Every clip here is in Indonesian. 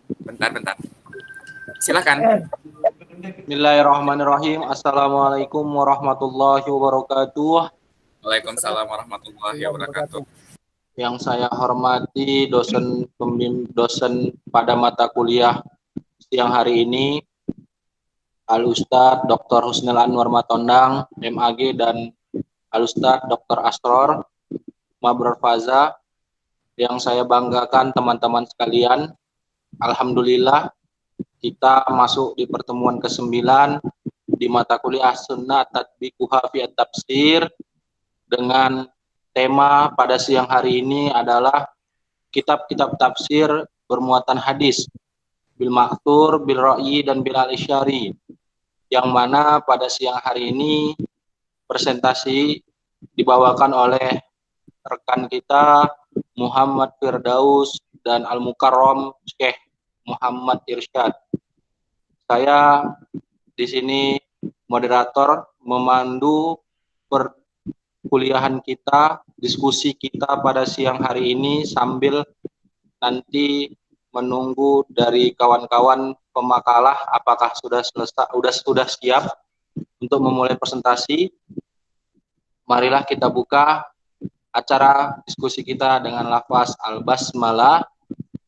Bentar. Silakan. Bismillahirrahmanirrahim. Assalamualaikum warahmatullahi wabarakatuh. Waalaikumsalam warahmatullahi wabarakatuh. Yang saya hormati dosen pada mata kuliah siang hari ini, Al Ustadz Dr. Husnil Anwar Matondang, MAG, dan Al Ustadz Dr. Asror Mabrur Faza. Yang saya banggakan teman-teman sekalian, alhamdulillah kita masuk di pertemuan ke-9 di mata kuliah Sunnah Tatbiquha fi Tafsir dengan tema pada siang hari ini adalah kitab-kitab tafsir bermuatan hadis bil ma'thur, bil ra'yi, dan bil al-isyari, yang mana pada siang hari ini presentasi dibawakan oleh rekan kita Muhammad Firdaus dan Al-Mukarram Syekh Muhammad Irsyad. Saya di sini moderator memandu perkuliahan kita, diskusi kita pada siang hari ini sambil nanti menunggu dari kawan-kawan pemakalah apakah sudah selesai, sudah siap untuk memulai presentasi. Marilah kita buka acara diskusi kita dengan lafaz al-basmalah.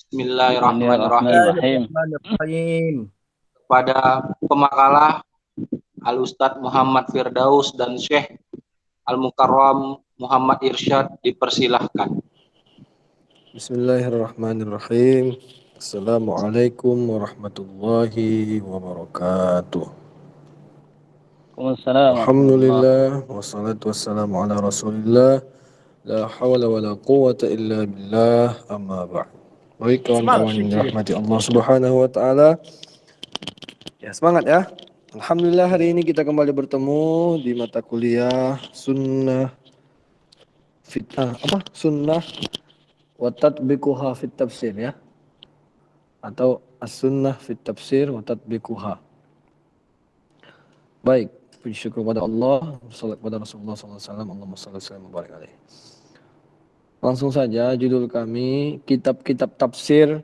Bismillahirrahmanirrahim. Kepada pemakalah Al-Ustadz Muhammad Firdaus dan Syekh Al-Mukarram Muhammad Irsyad dipersilahkan. Bismillahirrahmanirrahim. Assalamualaikum warahmatullahi wabarakatuh. Alhamdulillah wassalatu wassalamu ala Rasulillah. La hawla wala quwwata illa billah, amma ba'd. Baik kawan-kawan yang dirahmati Allah Subhanahu wa taala. Ya, semangat ya. Alhamdulillah hari ini kita kembali bertemu di mata kuliah Sunnah Sunnah wa tatbiquha fit tafsir ya. Atau as-sunnah fit tafsir wa tatbiquha. Baik, puji syukur kepada Allah, salat kepada Rasulullah SAW, Allahumma shalli wa sallim wa barik alaihi. Langsung saja judul kami, kitab-kitab tafsir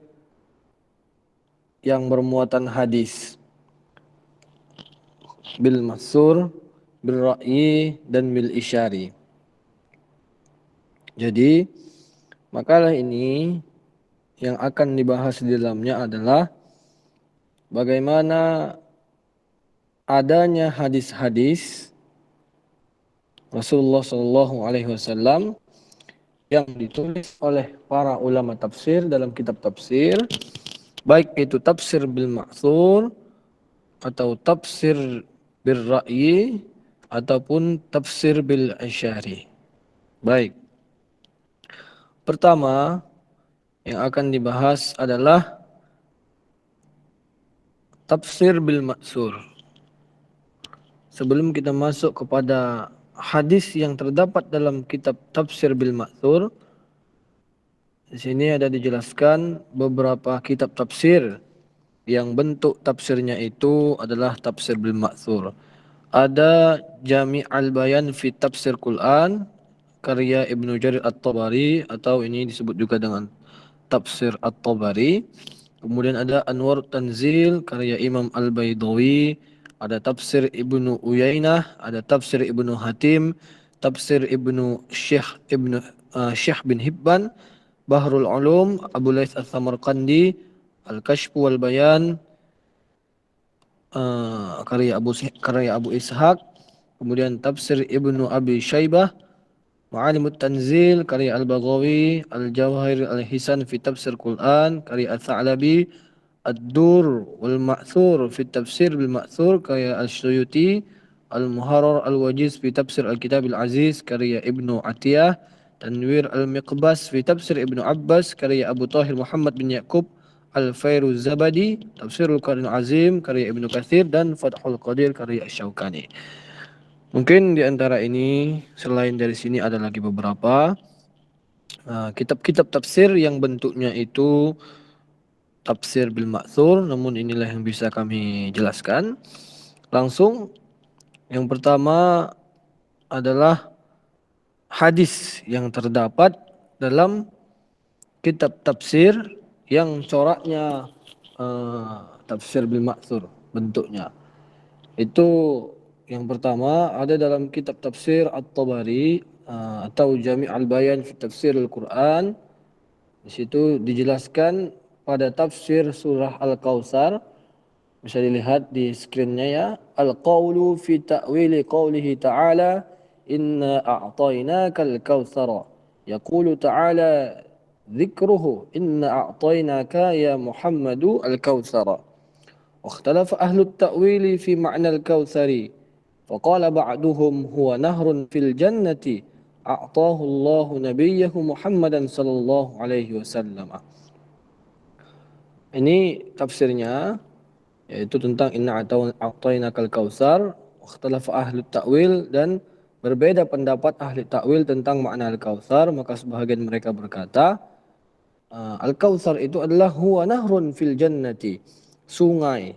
yang bermuatan hadis. Bil masur, bil ra'yi, dan bil isyari. Jadi, makalah ini yang akan dibahas di dalamnya adalah bagaimana adanya hadis-hadis Rasulullah SAW yang ditulis oleh para ulama tafsir dalam kitab tafsir, baik itu tafsir bil ma'thur atau tafsir bil ra'yi ataupun tafsir bil isyari. Baik. Pertama yang akan dibahas adalah tafsir bil ma'thur. Sebelum kita masuk kepada hadis yang terdapat dalam kitab tafsir bil ma'thur, di sini ada dijelaskan beberapa kitab tafsir yang bentuk tafsirnya itu adalah tafsir bil ma'thur. Ada Jami' al-Bayan fi Tafsir Quran karya Ibnu Jarir At-Tabari, atau ini disebut juga dengan Tafsir At-Tabari. Kemudian ada Anwar Tanzil karya Imam Al-Baydawi, ada Tafsir Ibnu Uyainah, ada Tafsir Ibnu Hatim, Tafsir Ibnu Syekh bin Hibban, Bahrul Ulum, Abu Laits Ats-Samarqandi, Al-Kashf wal Bayan karya Abu Ishaq, kemudian Tafsir Ibnu Abi Syaibah, Ma'alimut Tanzil karya Al-Baghawi, Al-Jawahir Al-Hisan fi Tafsir Quran karya Al-Tha'labi, Ad-Dur wal Ma'thur fi Tafsir bil Ma'thur karya Al-Suyuti, Al-Muharrar Al-Wajiz fi Tafsir Al-Kitab Al-Aziz karya Ibnu Atiyah, Tanwir Al-Miqbas fi Tafsir Ibnu Abbas karya Abu Tahir Muhammad bin Yaqub, Al-Fairuz Zabadi, Tafsirul Quran Azim karya Ibnu Katsir, dan Fathul Qadir karya Asy-Syaukani. Mungkin di antara ini selain dari sini ada lagi beberapa kitab-kitab tafsir yang bentuknya itu tafsir bil ma'thur, namun inilah yang bisa kami jelaskan. Langsung yang pertama adalah hadis yang terdapat dalam kitab tafsir yang coraknya tafsir bil ma'thur bentuknya. Itu yang pertama ada dalam kitab tafsir At-Tabari atau Jami' al-Bayan fi Tafsir Al-Quran. Di situ dijelaskan pada tafsir surah Al-Kautsar. Bisa dilihat di screen-nya ya. Al-qawlu fi ta'wili qawlihi ta'ala inna a'tainakal kautsara. Yaqulu ta'ala dzikruhu inna a'tainaka ya Muhammadu al-kautsara. واختلف أهل التأويل في معنى الكوثر فقال بعضهم هو نهر في الجنة أعطاه الله نبيه محمدا صلى الله عليه وسلم. Ini tafsirnya, yaitu tentang inna a'tainakal kautsar. Ikhtalafa ahli ta'wil, dan berbeda pendapat ahli ta'wil tentang makna al-kautsar. Maka sebahagian mereka berkata al-kautsar itu adalah huwa nahrun fil jannati, sungai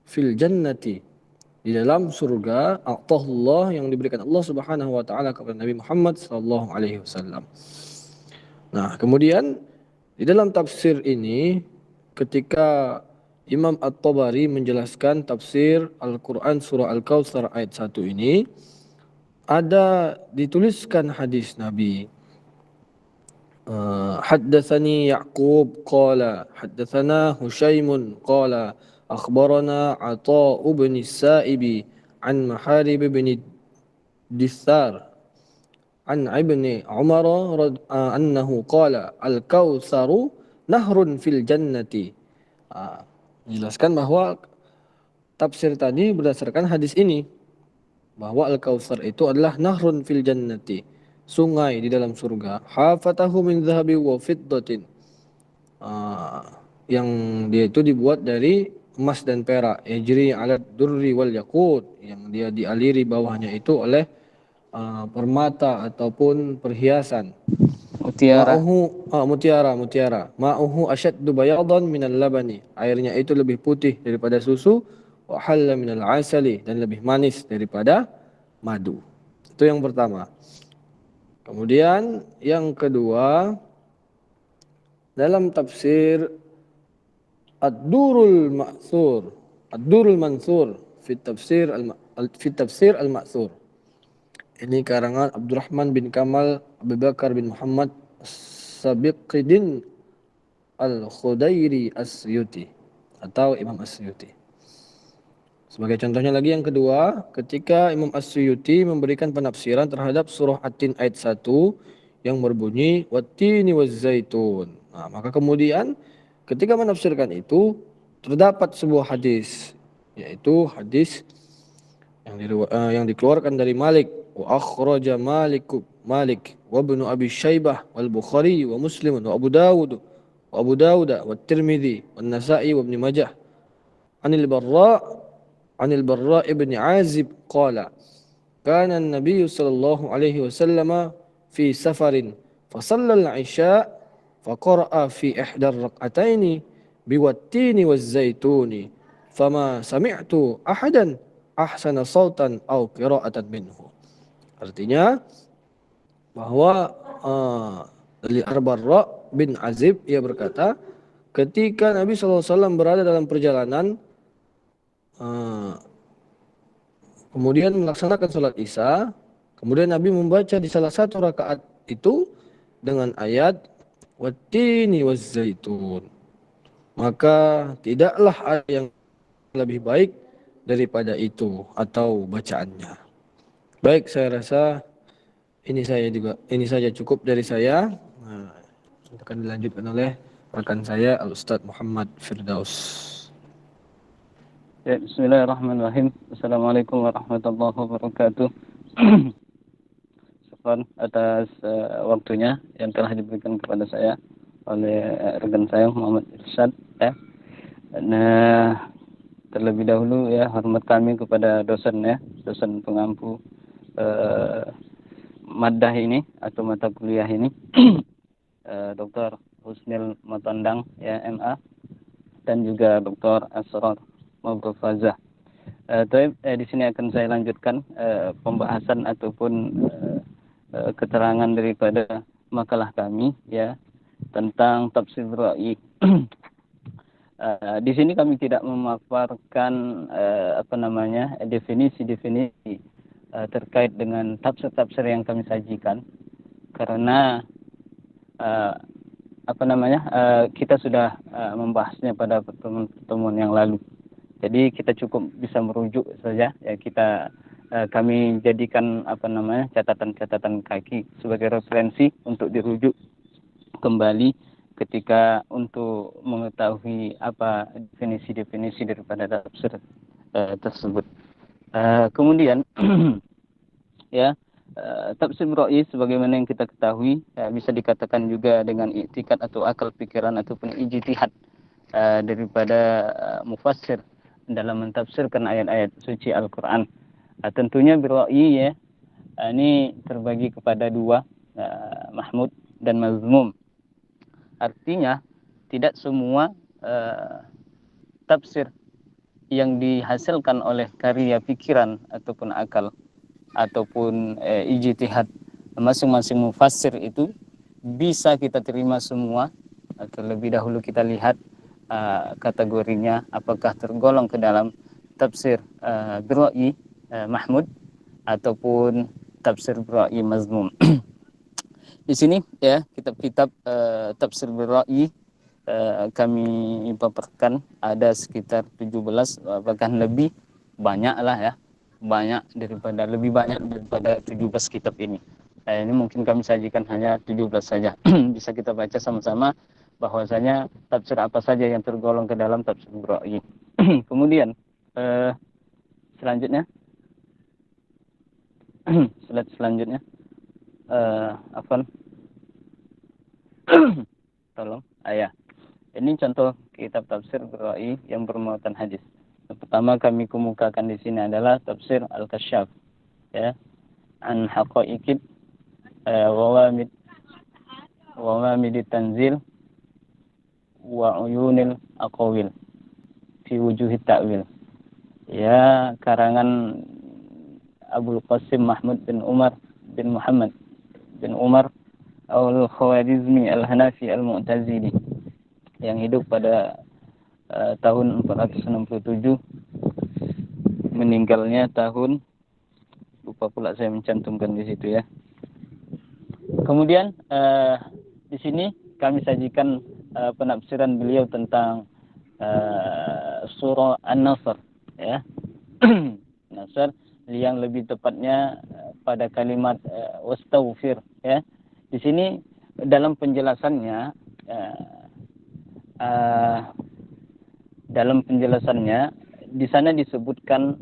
fil jannati, di dalam surga, a'tahullah, yang diberikan Allah Subhanahu wa taala kepada Nabi Muhammad sallallahu alaihi wasallam. Nah, kemudian di dalam tafsir ini ketika Imam At-Tabari menjelaskan tafsir Al-Qur'an surah Al-Kautsar ayat 1 ini, ada dituliskan hadis Nabi. Haddatsani Ya'qub qala haddatsana Hushaimun qala akhbarana Atha bin Sa'ibi an Maharib bin Dithar an Ibni Umar annahu qala al-kautsaru nahrun fil jannati. Jelaskan bahwa tafsir tadi berdasarkan hadis ini, bahwa al-kautsar itu adalah nahrun fil jannati, sungai di dalam surga. Hafatahu min dhahabi wa fiddatin, yang dia itu dibuat dari emas dan perak. Yajri ala durri wal yaqut, yang dia dialiri bawahnya itu oleh permata ataupun perhiasan. Mutiara. Mutiara. Ma'uhu asyaddu bayadan minal labani, airnya itu lebih putih daripada susu. Wa halla minal asali, dan lebih manis daripada madu. Itu yang pertama. Kemudian yang kedua, dalam tafsir Ad-Durul Mansur fi tafsir al-Ma'thur. Ini karangan Abdurrahman bin Kamal Abu Bakar bin Muhammad Sabiqidin Al-Khudairi As-Suyuti atau Imam As-Suyuti. Sebagai contohnya lagi yang kedua, ketika Imam As-Suyuti memberikan penafsiran terhadap surah At-Tin ayat 1 yang berbunyi wattini wazzaitun. Nah, maka kemudian ketika menafsirkan itu terdapat sebuah hadis, yaitu hadis yang dikeluarkan dari Malik, wa akhraja Malik wa Ibnu Abi Syaibah wal Bukhari wa Muslim wa Abu Dawud wa Tirmidzi wa Nasa'i wa Ibnu Majah anil Barra ibn Azib qala kana an-nabiy sallallahu alaihi wasallam fi safarin fa shalla al-isha fa qara'a fi ihda ar-rak'ataini biwattini waz-zaituni fama sami'tu ahadan ahsana sautan aw qira'atan minhu. Artinya bahwa dari Ar-Barra bin Azib, ia berkata, ketika Nabi SAW berada dalam perjalanan, kemudian melaksanakan sholat Isya, kemudian Nabi membaca di salah satu rakaat itu dengan ayat wattini wazzaitun, maka tidaklah ada yang lebih baik daripada itu atau bacaannya. Baik, saya rasa ini saja cukup dari saya. Akan dilanjutkan oleh rekan saya Al-Ustadz Muhammad Firdaus. Ya, bismillahirrahmanirrahim. Assalamualaikum warahmatullahi wabarakatuh. Syukran atas waktunya yang telah diberikan kepada saya oleh rekan saya Muhammad Irsyad. Nah, terlebih dahulu ya, hormat kami kepada dosen dosen pengampu maddah ini atau mata kuliah ini, Dr. Husnil Matandang ya MA, dan juga Dr. Asrar Mawqafazah. Di sini akan saya lanjutkan pembahasan ataupun keterangan daripada makalah kami ya tentang tafsir ra'i Di sini kami tidak memaparkan definisi-definisi terkait dengan tafsir-tafsir yang kami sajikan, karena kita sudah membahasnya pada pertemuan yang lalu. Jadi kita cukup bisa merujuk saja, ya kami jadikan catatan-catatan kaki sebagai referensi untuk dirujuk kembali ketika untuk mengetahui apa definisi-definisi daripada tafsir tersebut. Kemudian ya, tafsir ra'yi sebagaimana yang kita ketahui bisa dikatakan juga dengan i'tikad atau akal pikiran ataupun ijtihad daripada mufassir dalam mentafsirkan ayat-ayat suci Al-Quran. Tentunya birra'yi ya, ini terbagi kepada dua, mahmud dan mazmum. Artinya tidak semua tafsir yang dihasilkan oleh karya pikiran ataupun akal ataupun ijtihad masing-masing mufassir itu bisa kita terima semua. Terlebih dahulu kita lihat kategorinya apakah tergolong ke dalam tafsir birra'yi mahmud ataupun tafsir birra'yi mazmum. Di sini ya kitab-kitab tafsir birra'yi kami paparkan ada sekitar 17 bahkan lebih banyak lah ya, lebih banyak daripada 17 kitab ini. Ini mungkin kami sajikan hanya 17 saja. Bisa kita baca sama-sama bahwasanya tafsir apa saja yang tergolong ke dalam tafsir birra'yi. Kemudian selanjutnya slide selanjutnya tolong ayah. Ini contoh kitab tafsir birra'yi yang bermuatan hadis. Yang pertama kami kemukakan di sini adalah tafsir Al-Kasyaf ya, an haqaiqid wawamid tanzil wa uyunil aqawil fi wujuhit ta'wil, ya, karangan Abul Qasim Mahmud bin Umar bin Muhammad bin Umar Al-Khawarizmi Al-Hanafi Al-Mu'tazili yang hidup pada tahun 467, meninggalnya tahun, lupa pula saya mencantumkan di situ ya. Kemudian di sini kami sajikan penafsiran beliau tentang surah An-Nasr ya. Nasr yang lebih tepatnya pada kalimat wastaghfir ya. Di sini dalam penjelasannya di sana disebutkan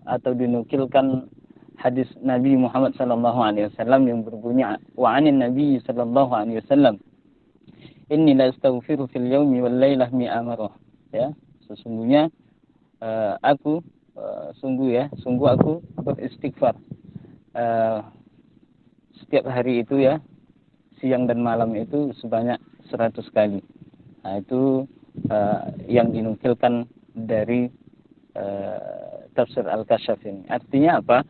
atau dinukilkan hadis Nabi Muhammad SAW yang berbunyi wa anin Nabi SAW inni la astaghfiru fil yawmi wal lailah mi'a marrah ya, sesungguhnya sungguh aku beristighfar setiap hari itu ya, siang dan malam itu sebanyak 100 kali. Nah, itu yang dinukilkan dari tafsir Al-Kasyaf ini. Artinya apa?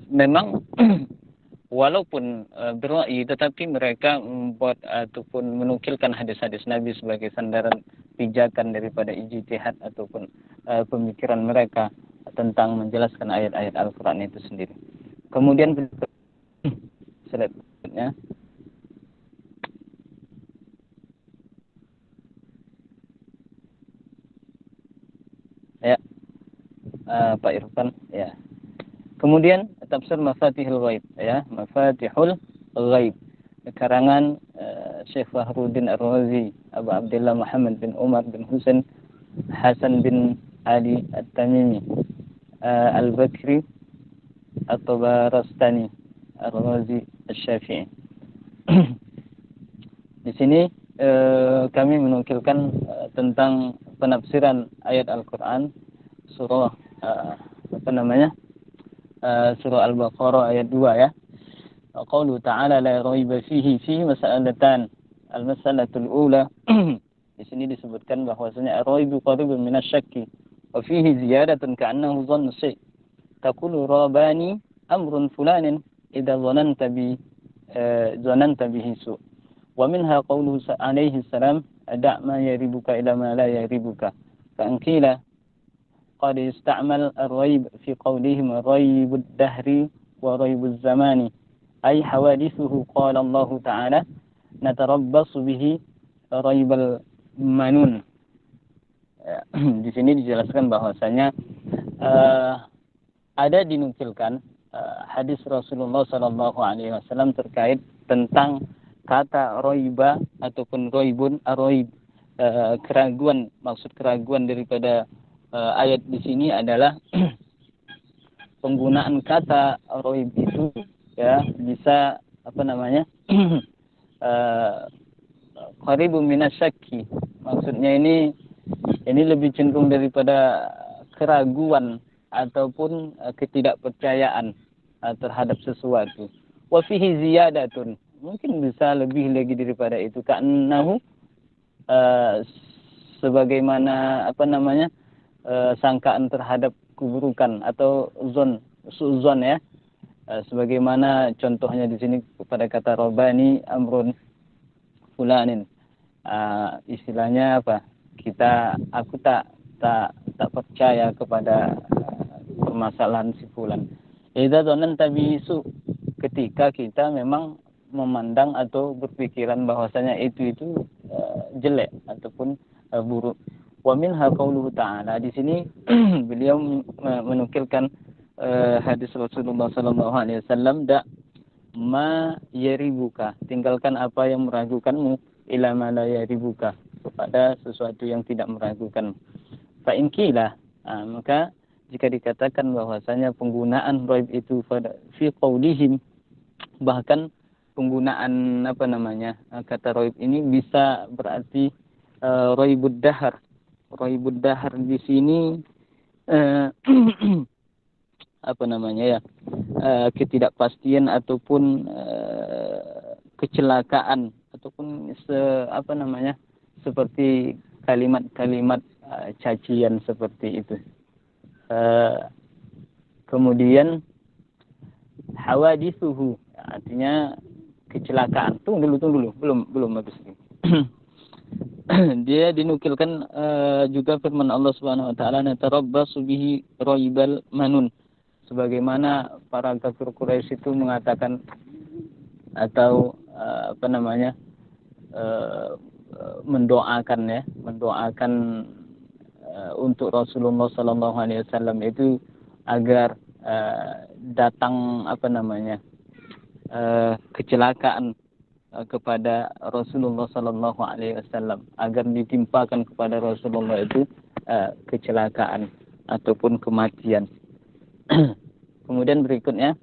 Memang walaupun birra'yi, tetapi mereka membuat ataupun menukilkan hadis-hadis Nabi sebagai sandaran pijakan daripada ijtihad ataupun pemikiran mereka tentang menjelaskan ayat-ayat Al-Quran itu sendiri. Kemudian selanjutnya ya, Pak Irfan ya. Kemudian tafsir Mafatihul Ghaib ya, Mafatihul Ghaib karangan Syekh Fahruddin Ar-Razi Abu Abdullah Muhammad bin Umar bin Husain Hasan bin Ali At-Tamimi Al-Bakri At-Tabarastani Ar-Razi Asy-Syafi'i. Di sini kami menukilkan tentang penafsiran ayat Al-Quran surah surah Al-Baqarah ayat 2 ya. Qaulu ta'ala la raiba fihi fi mas'alatan. Al-mas'alatul ula di sini disebutkan bahwasanya ar-raibu qaribun minasyakki wa fihi ziyadatun ka'annahu dhannu syai'. Taqulu rabani amrun fulanin idza dhananta bihi su'. Wa minha qawluhu alaihi salam da' ma yaribuka ila ma la yaribuka. Fa in qila qad ista'mal ar-rayb fi qawlihim raybud dahri wa raybuz zamani ay hawadithuhu qala Allah Ta'ala natarabbasu bihi raybal manun. Di sini dijelaskan bahwasanya ada dinukilkan hadis Rasulullah Sallallahu Alaihi Wasallam terkait tentang kata roiba ataupun roibun, roib, keraguan. Maksud keraguan daripada ayat di sini adalah penggunaan kata roib itu ya bisa qaribun minasyakki. Maksudnya ini lebih cenderung daripada keraguan ataupun ketidakpercayaan terhadap sesuatu. Wa fihi ziyadatun, mungkin bisa lebih lagi daripada itu, ka'annahu sebagaimana sangkaan terhadap keburukan atau su'zon ya, sebagaimana contohnya di sini pada kata robani amrun fulanin, istilahnya apa, aku tak percaya kepada permasalahan si fulan. Idza dzananta bisu, ketika kita memang memandang atau berpikiran bahwasanya itu jelek ataupun buruk. Wa minha qauluhu ta'ala, di sini beliau menukilkan hadis Rasulullah sallallahu alaihi wasallam, da ma yaribuka, tinggalkan apa yang meragukanmu, ila ma la yaribuka, kepada sesuatu yang tidak meragukan. Fa in qila, maka jika dikatakan bahwasanya penggunaan raib itu pada fi qaulihim, bahkan penggunaan kata raib ini bisa berarti raibud dahar. Raibud dahar di sini ketidakpastian ataupun kecelakaan ataupun seperti kalimat-kalimat cacian seperti itu. Kemudian hawadithuhu, artinya kecelakaan. Tunggu dulu, belum habis ini. Dia dinukilkan juga firman Allah Subhanahu wa taala, natarabbasu bihi raibal manun, sebagaimana para kafir Quraisy itu mengatakan atau mendoakan untuk Rasulullah sallallahu alaihi wasallam itu agar datang kecelakaan kepada Rasulullah sallallahu alaihi wasallam, agar ditimpakan kepada Rasulullah itu kecelakaan ataupun kematian. Kemudian berikutnya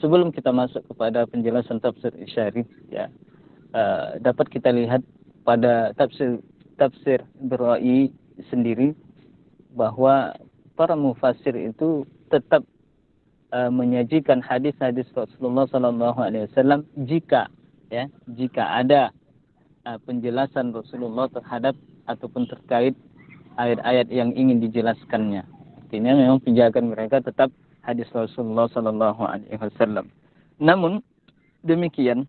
sebelum kita masuk kepada penjelasan tafsir Isyari ya, dapat kita lihat pada tafsir Bira'i sendiri bahwa para mufassir itu tetap menyajikan hadis-hadis Rasulullah sallallahu alaihi wasallam jika ada penjelasan Rasulullah terhadap ataupun terkait ayat-ayat yang ingin dijelaskannya. Artinya memang pijakan mereka tetap hadis Rasulullah sallallahu alaihi wasallam. Namun demikian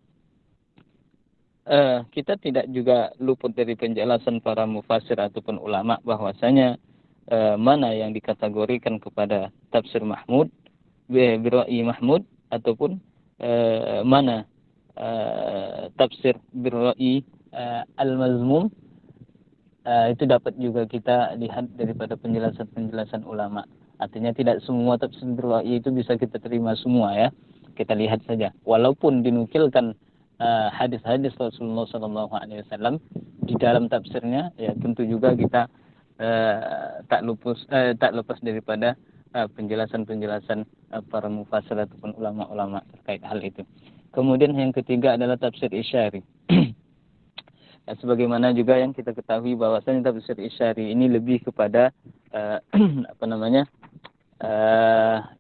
kita tidak juga luput dari penjelasan para mufassir ataupun ulama bahwasanya mana yang dikategorikan kepada tafsir Mahmud, Bira'i Mahmud, ataupun mana tafsir Bira'i Al-Mazmum. Itu dapat juga kita lihat daripada penjelasan-penjelasan ulama. Artinya tidak semua tafsir Bira'i itu bisa kita terima semua ya. Kita lihat saja. Walaupun dinukilkan hadis-hadis Rasulullah SAW di dalam tafsirnya, ya tentu juga kita tak lepas daripada penjelasan-penjelasan para mufassir ataupun ulama-ulama terkait hal itu. Kemudian yang ketiga adalah tafsir Isyari. Sebagaimana juga yang kita ketahui bahwasanya tafsir Isyari ini lebih kepada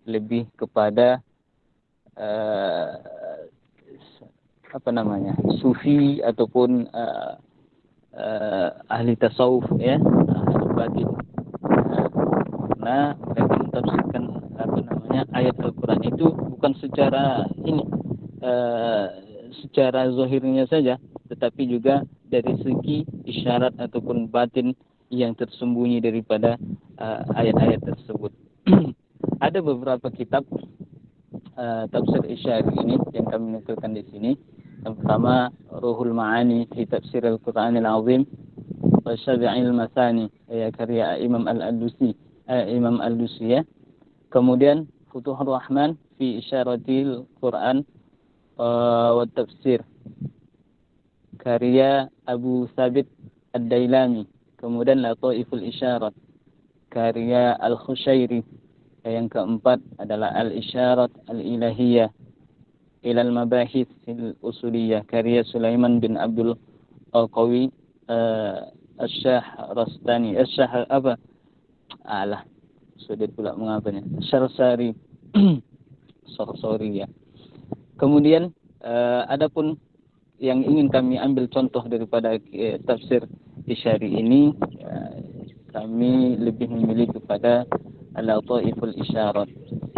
lebih kepada sufi ataupun ahli tasawuf ya, ahli batin. Karena mereka mentafsirkan ayat Al-Quran itu bukan secara secara zahirnya saja, tetapi juga dari segi isyarat ataupun batin yang tersembunyi daripada ayat-ayat tersebut. Ada beberapa kitab tafsir isyari ini yang kami nukilkan di sini. Yang pertama, Ruhul Ma'ani fi Tafsir Al-Qur'anil Azim wa Syabi'il Masani, karya Imam Al-Alusi ya. Kemudian Futuhur Rahman fi Isyaratil Quran wa Tafsir, karya Abu Sabit Ad-Dailami. Kemudian Lataiful Isyarat, karya Al-Khusyairi. Yang keempat adalah Al-Isyarat Al-Ilahiyah ilal Mabahith Al-Usuliyah, karya Sulaiman bin Abdul Qawi Asyah Rastani. Asyah apa? Alah, sudah pula mengapanya. Syarsari. Sarsari ya. Kemudian adapun yang ingin kami ambil contoh daripada tafsir isyari ini, kami lebih memilih kepada Al-Lataiful Isyarat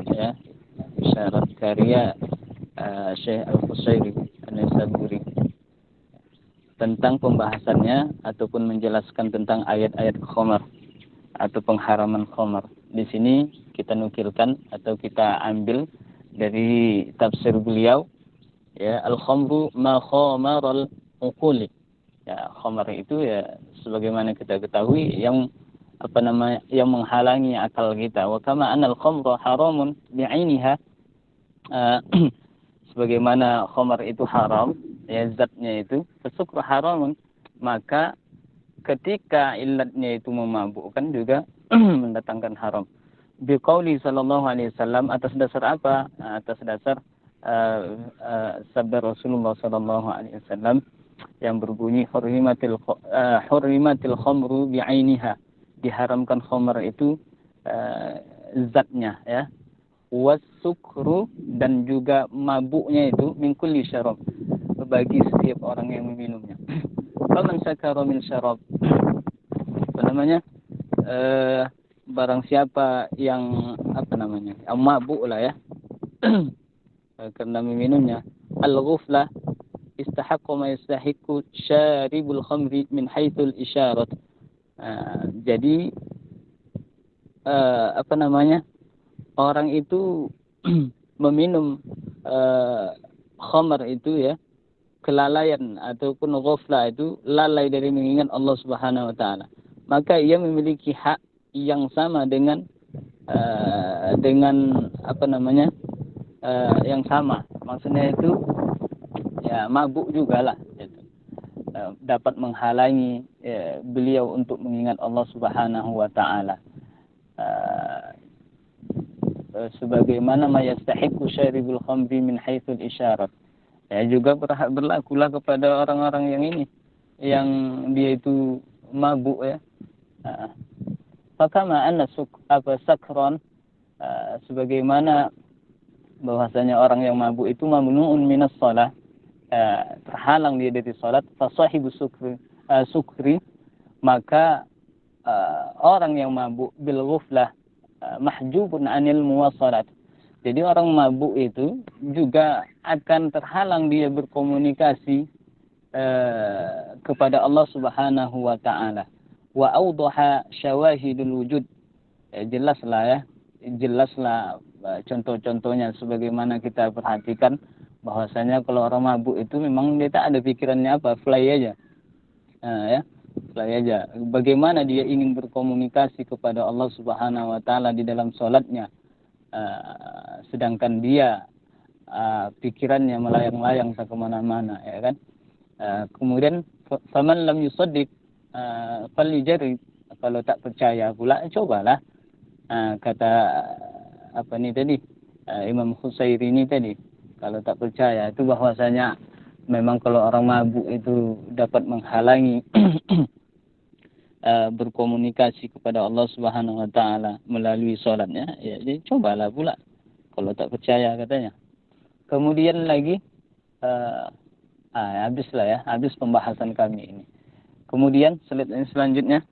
ya, isyarat karya Syekh Al-Qusayri An-Naisaburi, tentang pembahasannya ataupun menjelaskan tentang ayat-ayat khamar atau pengharaman khamar. Di sini kita nukilkan atau kita ambil dari tafsir beliau ya, al-khamru ma khamaral uquli. Ya, khamar itu ya sebagaimana kita ketahui yang yang menghalangi akal kita. Wa kama anal khamra haramun bi'ainiha, sebagaimana khamar itu haram ya zatnya itu, fasukru haramun, maka ketika illatnya itu memabukkan juga mendatangkan haram. Biqauli sallallahu alaihi wasallam, atas dasar apa? Atas dasar sabda Rasulullah sallallahu alaihi wasallam yang berbunyi hurrimatil khamru bi'ainiha, diharamkan khamar itu zatnya ya, wasukru, dan juga mabuknya itu min kulli syarab, bagi setiap orang yang meminumnya. Faman sakara min syarab, apa namanya, barang siapa yang yang mabuk lah ya karena meminumnya, al-ghuflah istahaqqa ma yastahiqqu syaribul khamri min haitsul isyarat. Jadi orang itu meminum khamar itu ya, kelalaian ataupun ghaflah itu lalai dari mengingat Allah Subhanahu wa taala, maka ia memiliki hak yang sama dengan yang sama. Maksudnya itu ya mabuk juga lah gitu. Dapat menghalangi beliau untuk mengingat Allah Subhanahu wa taala. Sebagaimana ma yastahiqqu syaribul khamri min haitsul isyarat. Ya, juga berlakulah kepada orang-orang yang ini, yang dia itu mabuk ya. Fakama anna sakran, sebagaimana bahwasanya orang yang mabuk itu mamnu'un minas shalah, terhalang dia dari salat, fasahibu sukri, maka orang yang mabuk bil ghuflah mahjubun anil muwasalat. Jadi orang mabuk itu juga akan terhalang dia berkomunikasi kepada Allah Subhanahu wa taala. Wa awdaha syawahidul wujud. Jelaslah contoh-contohnya sebagaimana kita perhatikan bahwasanya kalau orang mabuk itu memang dia tak ada pikirannya apa, fly aja. Fly aja. Bagaimana dia ingin berkomunikasi kepada Allah Subhanahu wa taala di dalam salatnya, sedangkan dia pikirannya melayang-layang tak kemana-mana, ya kan? Kemudian faman lam yusaddiq falyujrib, kalau tak percaya pula cobalah. Kata Imam Khusairi ini tadi, kalau tak percaya itu bahwasanya memang kalau orang mabuk itu dapat menghalangi berkomunikasi kepada Allah Subhanahu wa taala melalui salatnya, ya jadi cobalah pula kalau tak percaya katanya. Kemudian lagi habis pembahasan kami ini. Kemudian slide selanjutnya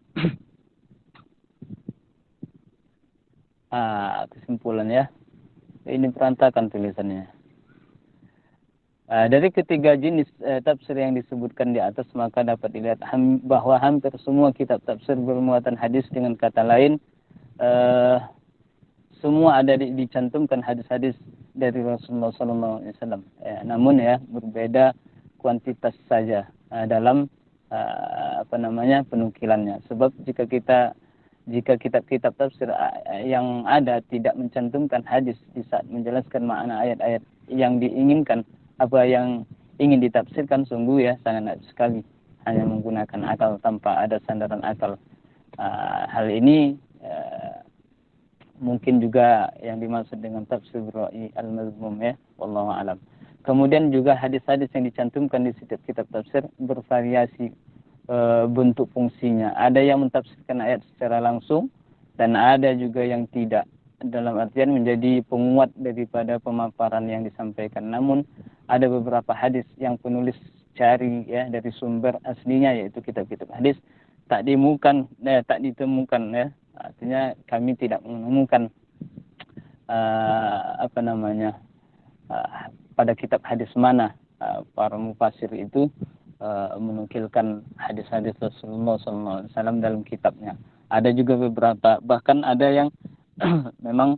kesimpulan ya. Ini berantakan tulisannya. Dari ketiga jenis tafsir yang disebutkan di atas, maka dapat dilihat bahwa hampir semua kitab tafsir bermuatan hadis. Dengan kata lain, semua ada dicantumkan hadis-hadis dari Rasulullah SAW. Namun ya, berbeda kuantitas saja dalam penukilannya. Sebab jika kitab-kitab tafsir yang ada tidak mencantumkan hadis di saat menjelaskan makna ayat-ayat yang diinginkan, apa yang ingin ditafsirkan, sungguh ya sangat sekali hanya menggunakan akal tanpa ada sandaran akal. Hal ini mungkin juga yang dimaksud dengan tafsir ra'i al-mazmum ya, wallahu alam. Kemudian juga hadis-hadis yang dicantumkan di setiap kitab tafsir bervariasi bentuk fungsinya. Ada yang mentafsirkan ayat secara langsung dan ada juga yang tidak, dalam artian menjadi penguat daripada pemaparan yang disampaikan. Namun ada beberapa hadis yang penulis cari ya dari sumber aslinya, yaitu kitab-kitab hadis, tak ditemukan ya. Artinya kami tidak menemukan pada kitab hadis mana para mufasir itu menukilkan hadis-hadis Rasulullah SAW dalam kitabnya. Ada juga beberapa, bahkan ada yang memang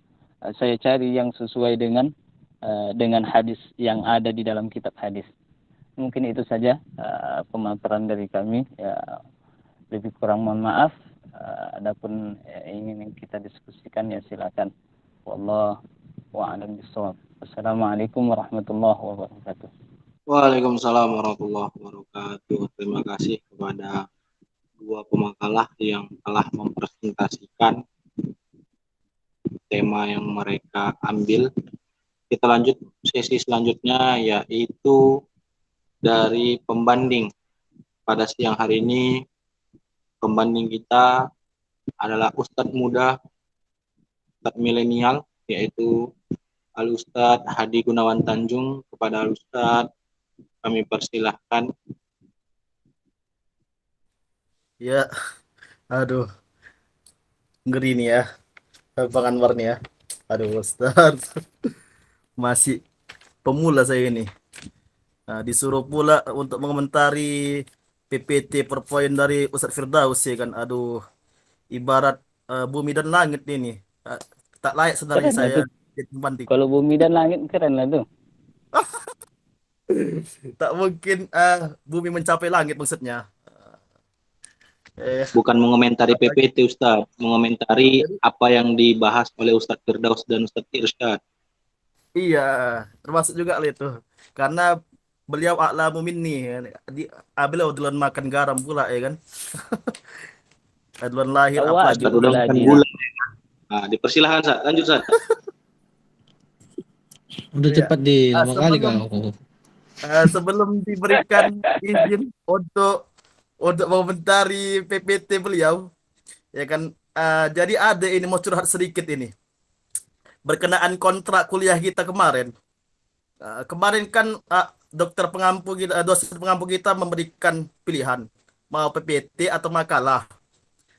saya cari yang sesuai dengan hadis yang ada di dalam kitab hadis. Mungkin itu saja pemaparan dari kami. Ya, lebih kurang mohon maaf. Adapun ingin kita diskusikan ya silakan. Wallahu a'lam bishawab. Assalamualaikum warahmatullahi wabarakatuh. Waalaikumsalam warahmatullahi wabarakatuh. Terima kasih kepada dua pemakalah yang telah mempresentasikan tema yang mereka ambil. Kita lanjut sesi selanjutnya, yaitu dari pembanding. Pada siang hari ini pembanding kita adalah Ustadz muda, Ustadz milenial, yaitu Al-Ustadz Hadi Gunawan Tanjung. Kepada Al-Ustadz kami persilahkan. Ya, aduh, ngeri nih ya, Bang Anwar nih ya. Aduh, Ustaz, masih pemula saya ini. Nah, disuruh pula untuk mengomentari PPT PowerPoint dari Ustaz Firdaus ya kan. Aduh, ibarat bumi dan langit ini. Tak layak sebenarnya Keren saya lah jadi pembanding. Kalau bumi dan langit keren lah tuh. Tak mungkin bumi mencapai langit maksudnya. Bukan mengomentari PPT Ustadz, mengomentari apa yang dibahas oleh Ustadz Firdaus dan Ustadz Irsyad. Iya, termasuk juga lah itu. Karena beliau a'lamu minni. Beliau duluan makan garam pula ya kan. Duluan lahir apalagi Ustadz udah makan gula. Nah, dipersilahkan Ustadz, lanjut Ustadz. Udah Iya. cepat di lama kali kau. Sebelum diberikan izin untuk mengomentari PPT beliau, ya kan, jadi ada ini mau curhat sedikit ini berkenaan kontrak kuliah kita kemarin. Kemarin kan dosen pengampu kita memberikan pilihan mau PPT atau makalah.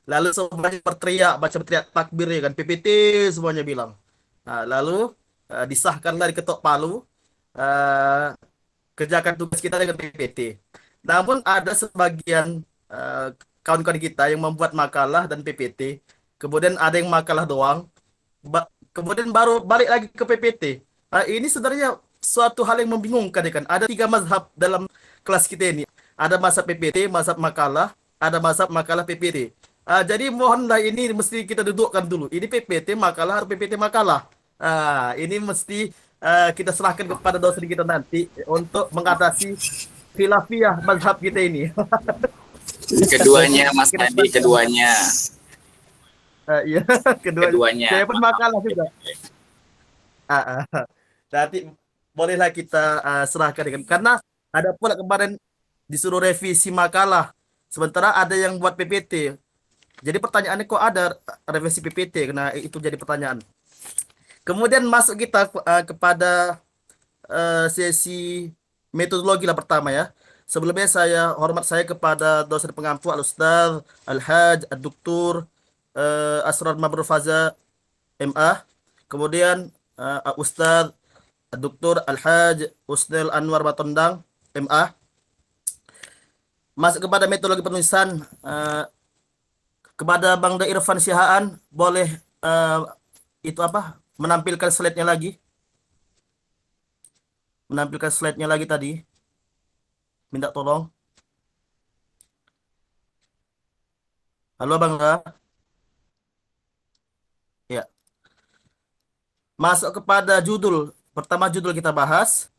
Lalu semuanya berteriak takbir ya kan, PPT semuanya bilang. Lalu disahkanlah diketok palu, kerjakan tugas kita dengan PPT. Namun ada sebagian kawan-kawan kita yang membuat makalah dan PPT, kemudian ada yang makalah doang, kemudian baru balik lagi ke PPT. Ini sebenarnya suatu hal yang membingungkan ya kan. Ada 3 mazhab dalam kelas kita ini. Ada mazhab PPT, mazhab makalah, ada mazhab makalah PPT. Jadi mohonlah ini mesti kita dudukkan dulu. Ini PPT makalah atau PPT makalah. Ini mesti kita serahkan kepada dosen kita nanti untuk mengatasi khilafiyah mazhab kita ini. Keduanya Mas Adi, keduanya. Iya, Keduanya. Saya pun makalah juga. Nanti bolehlah kita serahkan dengan, karena ada pula kemarin disuruh revisi makalah, sementara ada yang buat PPT. Jadi pertanyaannya kok ada revisi PPT, karena itu jadi pertanyaan. Kemudian masuk kita kepada sesi metodologi lah pertama ya. Sebelumnya hormat saya kepada dosen pengampu Al-Ustaz Al-Haj Ad-Doktor Asrar Mabrufaza MA. Kemudian Ustaz Dr. Al-Haj Husnil Anwar Batondang, MA. Masuk kepada metodologi penulisan, kepada Bang Da Irfan Sihaan, boleh itu apa? Menampilkan slide-nya lagi. Menampilkan slide-nya lagi tadi. Minta tolong. Halo Bang Da. Ya. Masuk kepada judul. Pertama judul kita bahas.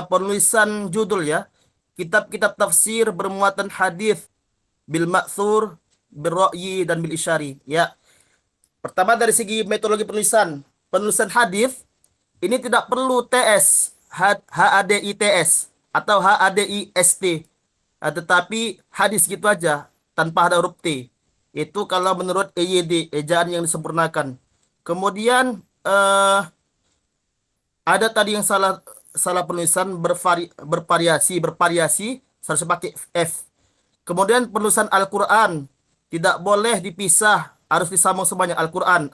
Penulisan judul ya. Kitab-kitab tafsir bermuatan hadis bil ma'thur, bil ra'yi dan bil isyari. Ya. Pertama dari segi metodologi penulisan. Penulisan hadis ini tidak perlu TS, HADITS atau HADIST. Tetapi hadis gitu aja tanpa ada huruf T. Itu kalau menurut EYD, ejaan yang disempurnakan. Kemudian ada tadi yang salah penulisan bervariasi seharusnya pakai F. Kemudian penulisan Al-Qur'an tidak boleh dipisah, harus disambung semuanya Al-Qur'an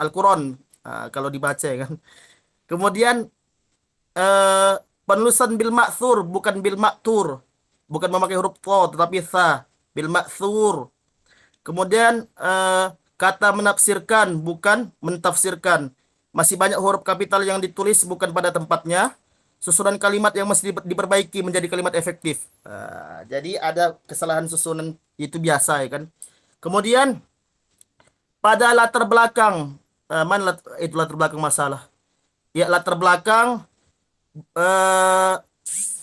kalau dibaca ya kan. Kemudian penulisan bil ma'thur bukan bil ma'tur, bukan memakai huruf to tetapi tha, bil ma'thur. Kemudian kata menafsirkan bukan mentafsirkan. Masih banyak huruf kapital yang ditulis bukan pada tempatnya. Susunan kalimat yang mesti diperbaiki menjadi kalimat efektif. Jadi ada kesalahan susunan itu biasa ya kan. Kemudian pada latar belakang, itu latar belakang masalah. Ya latar belakang,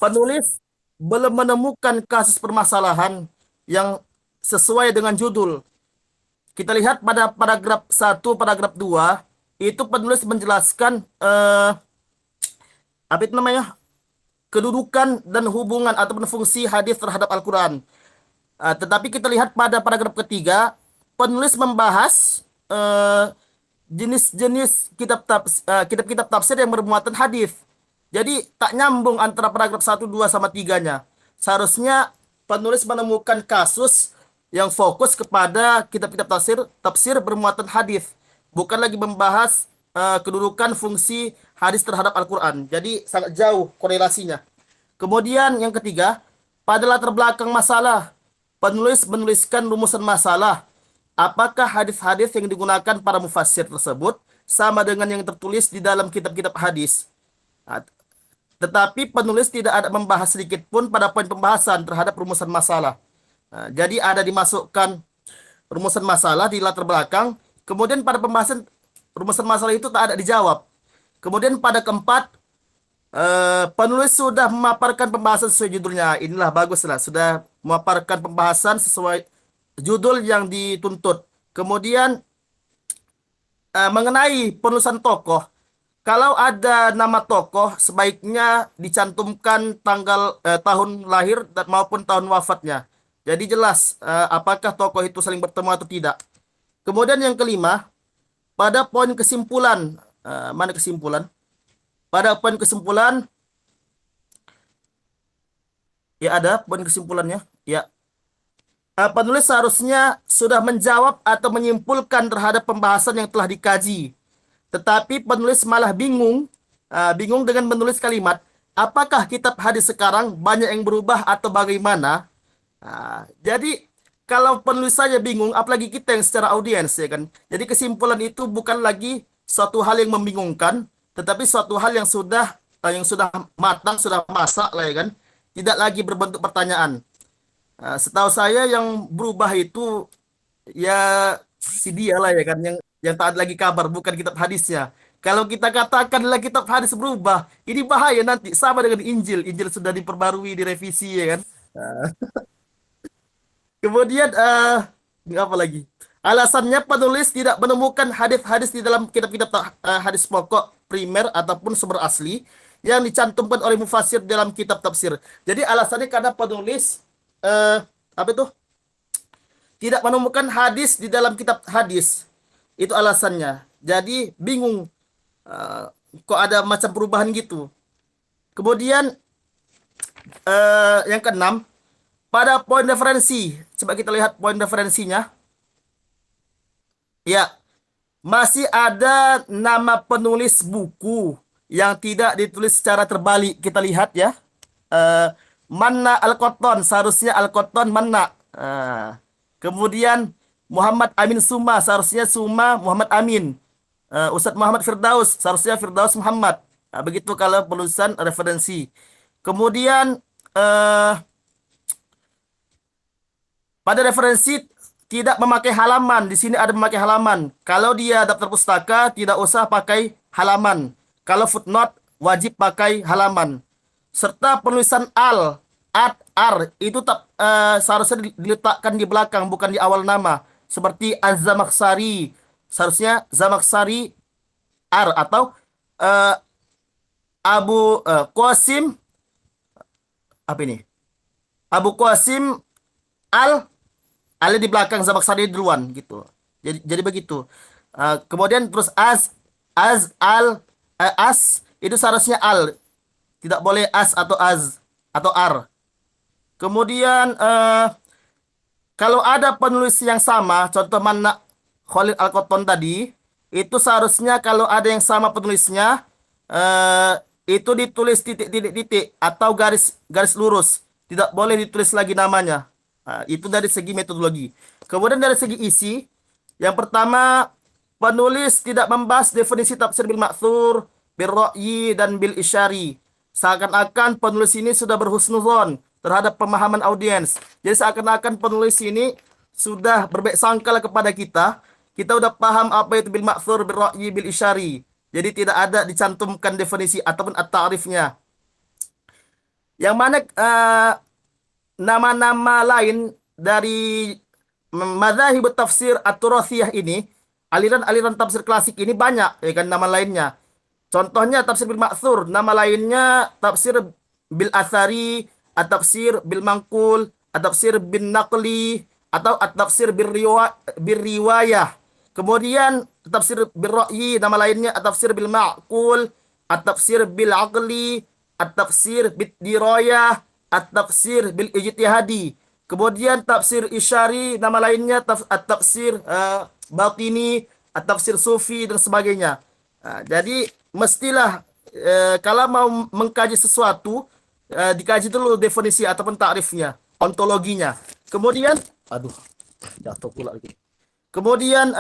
penulis belum menemukan kasus permasalahan yang sesuai dengan judul. Kita lihat pada paragraf 1, paragraf 2, itu penulis menjelaskan apa itu namanya? Kedudukan dan hubungan ataupun fungsi hadis terhadap Al-Qur'an. Tetapi kita lihat pada paragraf ketiga, penulis membahas jenis-jenis kitab-kitab tafsir yang bermuatan hadis. Jadi tak nyambung antara paragraf 1, 2 sama 3-nya. Seharusnya penulis menemukan kasus yang fokus kepada kitab-kitab tafsir bermuatan hadis, bukan lagi membahas kedudukan fungsi hadis terhadap Al-Qur'an. Jadi sangat jauh korelasinya. Kemudian yang ketiga, pada latar belakang masalah, penulis menuliskan rumusan masalah. Apakah hadis-hadis yang digunakan para mufassir tersebut sama dengan yang tertulis di dalam kitab-kitab hadis? Tetapi penulis tidak ada membahas sedikit pun pada poin pembahasan terhadap rumusan masalah. Jadi ada dimasukkan rumusan masalah di latar belakang, kemudian pada pembahasan rumusan masalah itu tak ada dijawab. Kemudian pada keempat, penulis sudah memaparkan pembahasan sesuai judulnya. Inilah baguslah, sudah memaparkan pembahasan sesuai judul yang dituntut. Kemudian mengenai penulisan tokoh, kalau ada nama tokoh sebaiknya dicantumkan tanggal tahun lahir dan maupun tahun wafatnya. Jadi jelas apakah tokoh itu saling bertemu atau tidak. Kemudian yang kelima, pada poin kesimpulan, mana kesimpulan? Pada poin kesimpulan, ya ada poin kesimpulannya. Ya, penulis seharusnya sudah menjawab atau menyimpulkan terhadap pembahasan yang telah dikaji. Tetapi penulis malah bingung dengan menulis kalimat, apakah kitab hadis sekarang banyak yang berubah atau bagaimana? Jadi kalau penulisannya bingung, apalagi kita yang secara audiens ya kan. Jadi kesimpulan itu bukan lagi suatu hal yang membingungkan, tetapi suatu hal yang sudah matang, sudah masak lah ya kan. Tidak lagi berbentuk pertanyaan. Setahu saya yang berubah itu ya si dia lah ya kan, yang tak ada lagi kabar, bukan kitab hadisnya. Kalau kita katakanlah kitab hadis berubah, ini bahaya nanti sama dengan Injil. Injil sudah diperbarui, direvisi ya kan. Kemudian apa lagi? Alasannya penulis tidak menemukan hadis-hadis di dalam kitab-kitab hadis pokok primer ataupun sumber asli yang dicantumkan oleh mufassir dalam kitab tafsir. Jadi alasannya karena penulis apa itu? Tidak menemukan hadis di dalam kitab hadis. Itu alasannya. Jadi bingung kok ada macam perubahan gitu. Kemudian yang keenam, pada poin referensi. Coba kita lihat poin referensinya. Ya, masih ada nama penulis buku yang tidak ditulis secara terbalik. Kita lihat ya. Manna Al-Qattan, seharusnya Al-Qattan Manna. Kemudian Muhammad Amin Suma, seharusnya Suma Muhammad Amin. Ustadz Muhammad Firdaus, seharusnya Firdaus Muhammad. Begitu kalau penulisan referensi. Kemudian pada referensi tidak memakai halaman. Di sini ada memakai halaman. Kalau dia daftar pustaka tidak usah pakai halaman. Kalau footnote wajib pakai halaman. Serta penulisan al, ad, ar itu seharusnya diletakkan di belakang bukan di awal nama. Seperti Az-Zamakhsyari, seharusnya Zamakhsyari ar atau Abu Qasim apa ini? Abu Qasim al di belakang, Zamakhsyari duluan gitu. Jadi begitu. Kemudian terus as itu seharusnya al. Tidak boleh as atau az atau ar. Kemudian kalau ada penulis yang sama, contoh Manna Khalil Al-Qattan tadi, itu seharusnya kalau ada yang sama penulisnya itu ditulis titik-titik atau garis lurus. Tidak boleh ditulis lagi namanya. Itu dari segi metodologi. Kemudian dari segi isi, yang pertama penulis tidak membahas definisi tafsir bil ma'thur, bil ra'yi dan bil isyari. Seakan-akan penulis ini sudah berhusnuzon terhadap pemahaman audiens. Jadi seakan-akan penulis ini sudah berbaik sangka kepada kita. Kita udah paham apa itu bil ma'thur, bil ra'yi, bil isyari. Jadi tidak ada dicantumkan definisi ataupun at-ta'rifnya. Yang mana nama-nama lain dari madzhab tafsir at-turathiyah ini, aliran-aliran tafsir klasik ini banyak ya kan nama lainnya. Contohnya tafsir bil ma'thur, nama lainnya tafsir bil athari, at-tafsir bil mangkul, at-tafsir bin naqli, atau at-tafsir bil riwayah. Kemudian tafsir bil ra'yi, nama lainnya at-tafsir bil ma'qul, at-tafsir bil aqli, at-tafsir bid dirayah, at-tafsir bil ijtihadi. Kemudian tafsir isyari, nama lainnya at-tafsir batini, at-tafsir sufi dan sebagainya. Jadi mestilah kalau mau mengkaji sesuatu dikaji dulu definisi ataupun takrifnya, ontologinya. Kemudian jatuh pula lagi. Kemudian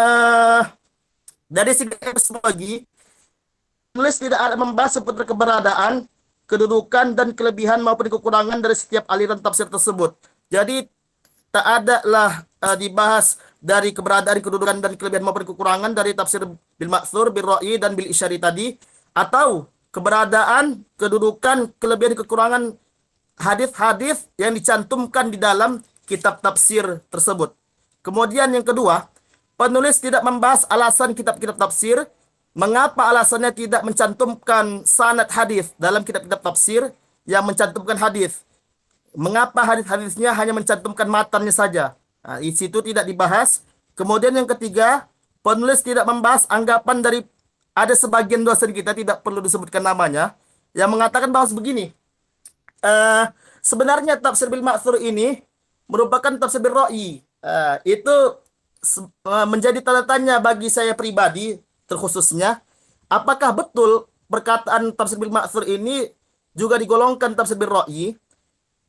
dari segi epistemologi, penulis tidak ada membahas seputar keberadaan, kedudukan dan kelebihan maupun kekurangan dari setiap aliran tafsir tersebut. Jadi tak ada lah dibahas dari keberadaan, kedudukan dan kelebihan maupun kekurangan dari tafsir bil ma'thur, bil ra'yi dan bil isyari tadi, atau keberadaan, kedudukan, kelebihan, kekurangan hadis-hadis yang dicantumkan di dalam kitab tafsir tersebut. Kemudian yang kedua, penulis tidak membahas alasan kitab-kitab tafsir. Mengapa alasannya tidak mencantumkan sanad hadis dalam kitab-kitab tafsir yang mencantumkan hadis? Mengapa hadis-hadisnya hanya mencantumkan matannya saja? Di situ tidak dibahas. Kemudian yang ketiga, penulis tidak membahas anggapan dari ada sebagian dosen kita, tidak perlu disebutkan namanya, yang mengatakan bahwa begini. Sebenarnya tafsir bil ma'thur ini merupakan tafsir bil ra'yi. Itu menjadi tanda tanya bagi saya pribadi terkhususnya, apakah betul perkataan tafsir bil ma'thur ini juga digolongkan tafsir bil ra'yi?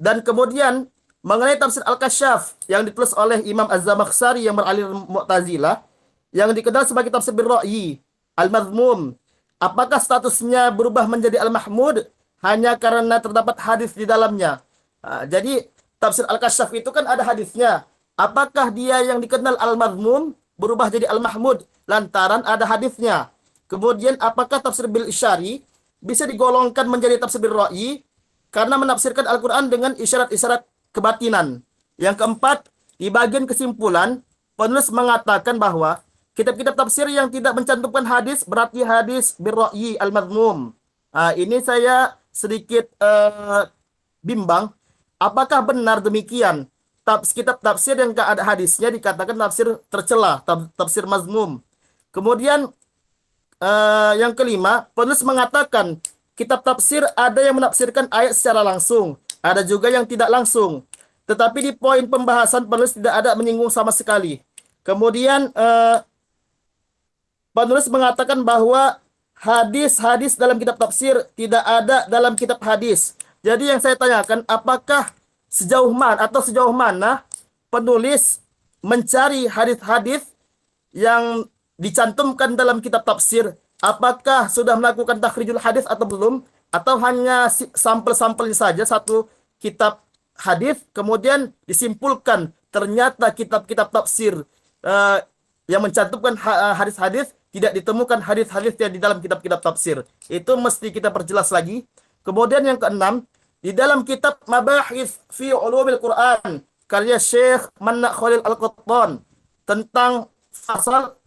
Dan kemudian mengenai tafsir Al-Kasyaf yang ditulis oleh Imam Az-Zamakhsyari yang beraliran Mu'tazilah, yang dikenal sebagai tafsir bil ra'yi, al-madhmum, apakah statusnya berubah menjadi al-mahmud hanya karena terdapat hadis di dalamnya? Jadi tafsir Al-Kasyaf itu kan ada hadisnya. Apakah dia yang dikenal al-madhmum berubah jadi al-mahmud lantaran ada hadisnya? Kemudian apakah tafsir bil isyari bisa digolongkan menjadi tafsir bil ra'yi karena menafsirkan Al-Quran dengan isyarat-isyarat kebatinan? Yang keempat, di bagian kesimpulan, penulis mengatakan bahwa kitab-kitab tafsir yang tidak mencantumkan hadis berarti hadis bil ra'yi al-madhmum. Ini saya sedikit bimbang. Apakah benar demikian? Kitab tafsir yang tak ada hadisnya dikatakan tafsir tercela, tafsir mazmum. Kemudian yang kelima, penulis mengatakan kitab tafsir ada yang menafsirkan ayat secara langsung, ada juga yang tidak langsung. Tetapi di poin pembahasan penulis tidak ada menyinggung sama sekali. Kemudian penulis mengatakan bahwa hadis-hadis dalam kitab tafsir tidak ada dalam kitab hadis. Jadi yang saya tanyakan, apakah sejauh mana penulis mencari hadis-hadis yang dicantumkan dalam kitab tafsir? Apakah sudah melakukan takhrijul hadis atau belum? Atau hanya sampel-sampelnya saja satu kitab hadis, kemudian disimpulkan ternyata kitab-kitab tafsir yang mencantumkan hadis-hadis tidak ditemukan hadis-hadis yang di dalam kitab-kitab tafsir. Itu mesti kita perjelas lagi. Kemudian yang keenam, di dalam kitab Mabahis fi Ulumil Quran karya Syekh Manna Khalil Al-Qattan tentang fasal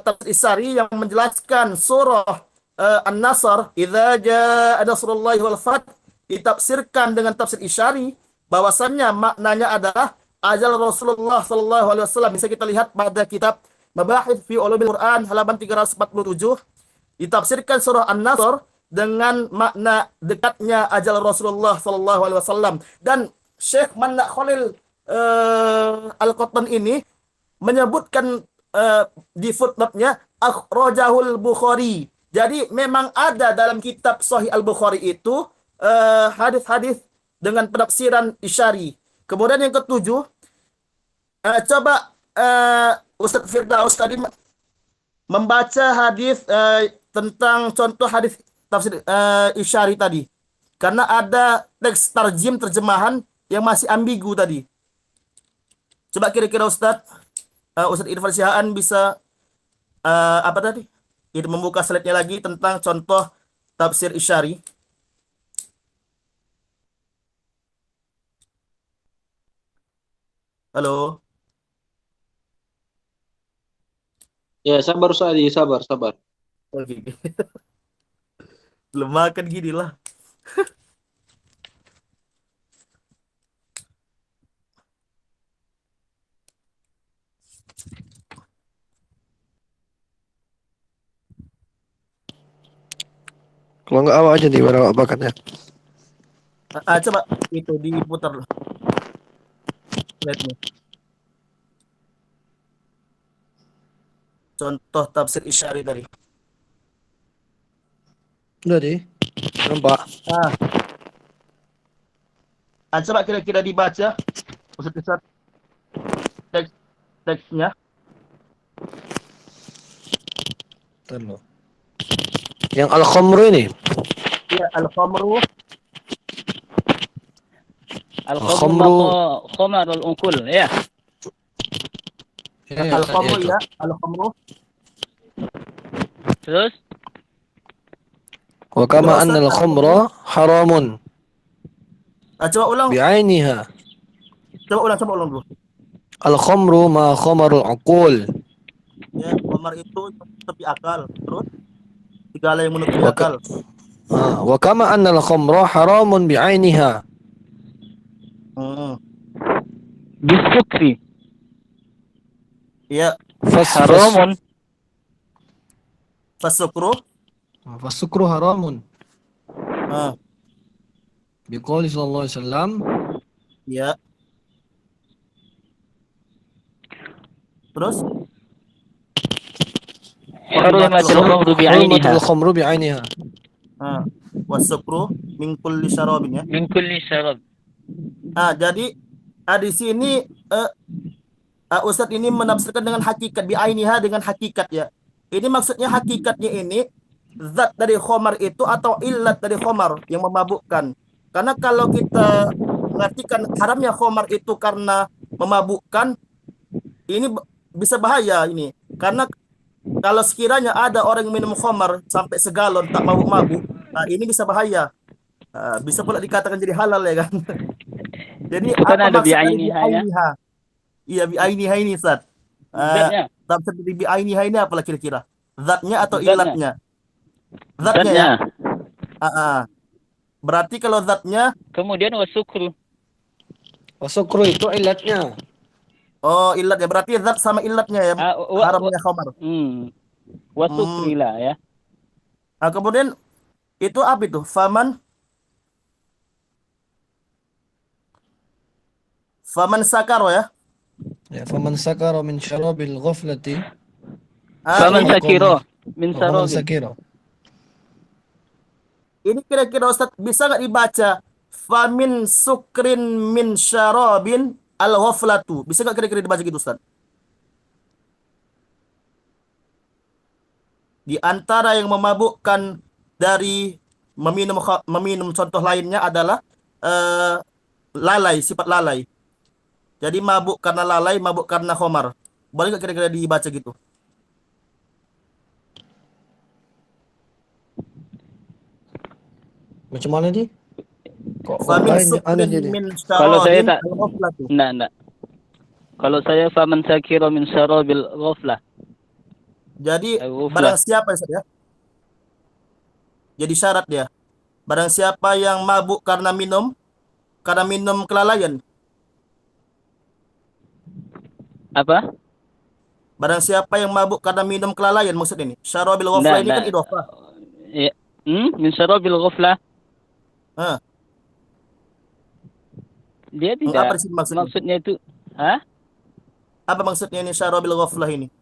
tafsir Isari yang menjelaskan surah An-Nasr, idza jaa nasrullahi wal fath, ditafsirkan dengan tafsir Isyari bahwasannya maknanya adalah ajal Rasulullah sallallahu alaihi wasallam. Bisa kita lihat pada kitab Mabahith fi Ulumil Quran halaman 347, ditafsirkan surah An-Nasr dengan makna dekatnya ajal Rasulullah sallallahu alaihi wasallam. Dan Syekh Manna Khalil Al-Qattan ini menyebutkan di footnote-nya akhrajahul Bukhari. Jadi memang ada dalam kitab Sahih Al-Bukhari itu hadis-hadis dengan penafsiran Isyari. Kemudian yang ketujuh, coba Ustaz Firdaus tadi membaca hadis tentang contoh hadis tafsir Isyari tadi. Karena ada teks terjemahan yang masih ambigu tadi. Coba kira-kira Ustaz Irfan Sihaan bisa apa tadi? Itu membuka slide-nya lagi tentang contoh tafsir Isyari. Halo. Ya, sabar Ustaz, sabar. Oke. Belum makan gini lah. Kalau nggak awak aja di mana awak bakatnya. Coba itu diputar slide-nya. Contoh tafsir Isyari tadi. Udah deh. Nampak. Coba kira-kira dibaca Ustaz teksnya. Terus. Yang al-khamru ini. Ya, al-khamru. Al-khamru khamarul unkul, ya. Al-khamru ya, al-khamru. Terus Wa kama anna al-khamra haramun Coba ulang. bi'ainiha. Coba ulang dulu. Al-khamru ma khamarul uqul. Ya, khamar itu tepi akal. Terus segala yang menutupi Wa akal. wa kama anna al-khamra haramun bi'ainiha. bisukri Ya, haramun. fasukru. Fasukru haramun. Ah, Biqouli sallallahu alaihi wasallam. ya. Terus Hurmatul khamru bi'ainiha. Hurmatul khamru bi'ainiha. wasukru min kulli syarabin ya. Min kulli syarab. Jadi di sini Ustadz ini menafsirkan dengan hakikat bi'ainiha, dengan hakikat ya. Ini maksudnya hakikatnya ini zat dari khamar itu atau illat dari khamar yang memabukkan. Karena kalau kita mengartikan haramnya khamar itu karena memabukkan, ini bisa bahaya ini. Karena kalau sekiranya ada orang yang minum khamar sampai segalon tak mabuk-mabuk, ini bisa bahaya. Bisa pula dikatakan jadi halal ya kan. Jadi Bukan apa ada maksud dari bi'ainiha ya? bi'ainiha? Iya, bi'ainiha ini Ustaz. Zatnya. Tafsir dari bi'ainiha ini apa kira-kira? Zatnya atau Zatnya. ilatnya? Zatnya ya. Zatnya. Berarti kalau zatnya, Kemudian wasukru. Wasukru itu ilatnya. ilat ya. Berarti zat sama ilatnya ya. Haramnya khamar. Wasukri lah ya. Kemudian itu apa itu? Faman sakaro ya. Ya, faman sakara min syarabil ghaflati. Faman Ini sakiro min Faman sarabin. sakira. Ini kira-kira Ustaz bisa nggak dibaca famin sukrin min syarabin al-ghaflatu. Bisa nggak kira-kira dibaca gitu Ustaz? Di antara yang memabukkan dari meminum contoh lainnya adalah eh, lalai, sifat lalai. Jadi mabuk karena lalai, mabuk karena khamar. Boleh nggak kira-kira dibaca gitu? Macam mana dia? Kok Famin aneh sukrin jadi? min Kalau saya syarabin tak, al-ghaflatu. enggak. Kalau saya faman sakira min syarabil ghaflah. Jadi Ghaflah. barang siapa Ustaz ya? Jadi syarat dia. Barang siapa yang mabuk karena minum kelalaian. Apa? Barang siapa yang mabuk karena minum kelalaian maksud ini. Syarabil ghaflah ini kan Enggak. idhofah. Ya. Min syarabil ghaflah. Hah, Dia apa tidak. sih maksudnya? Maksudnya itu, hah? Apa maksudnya ini syarabil ghaflah ini?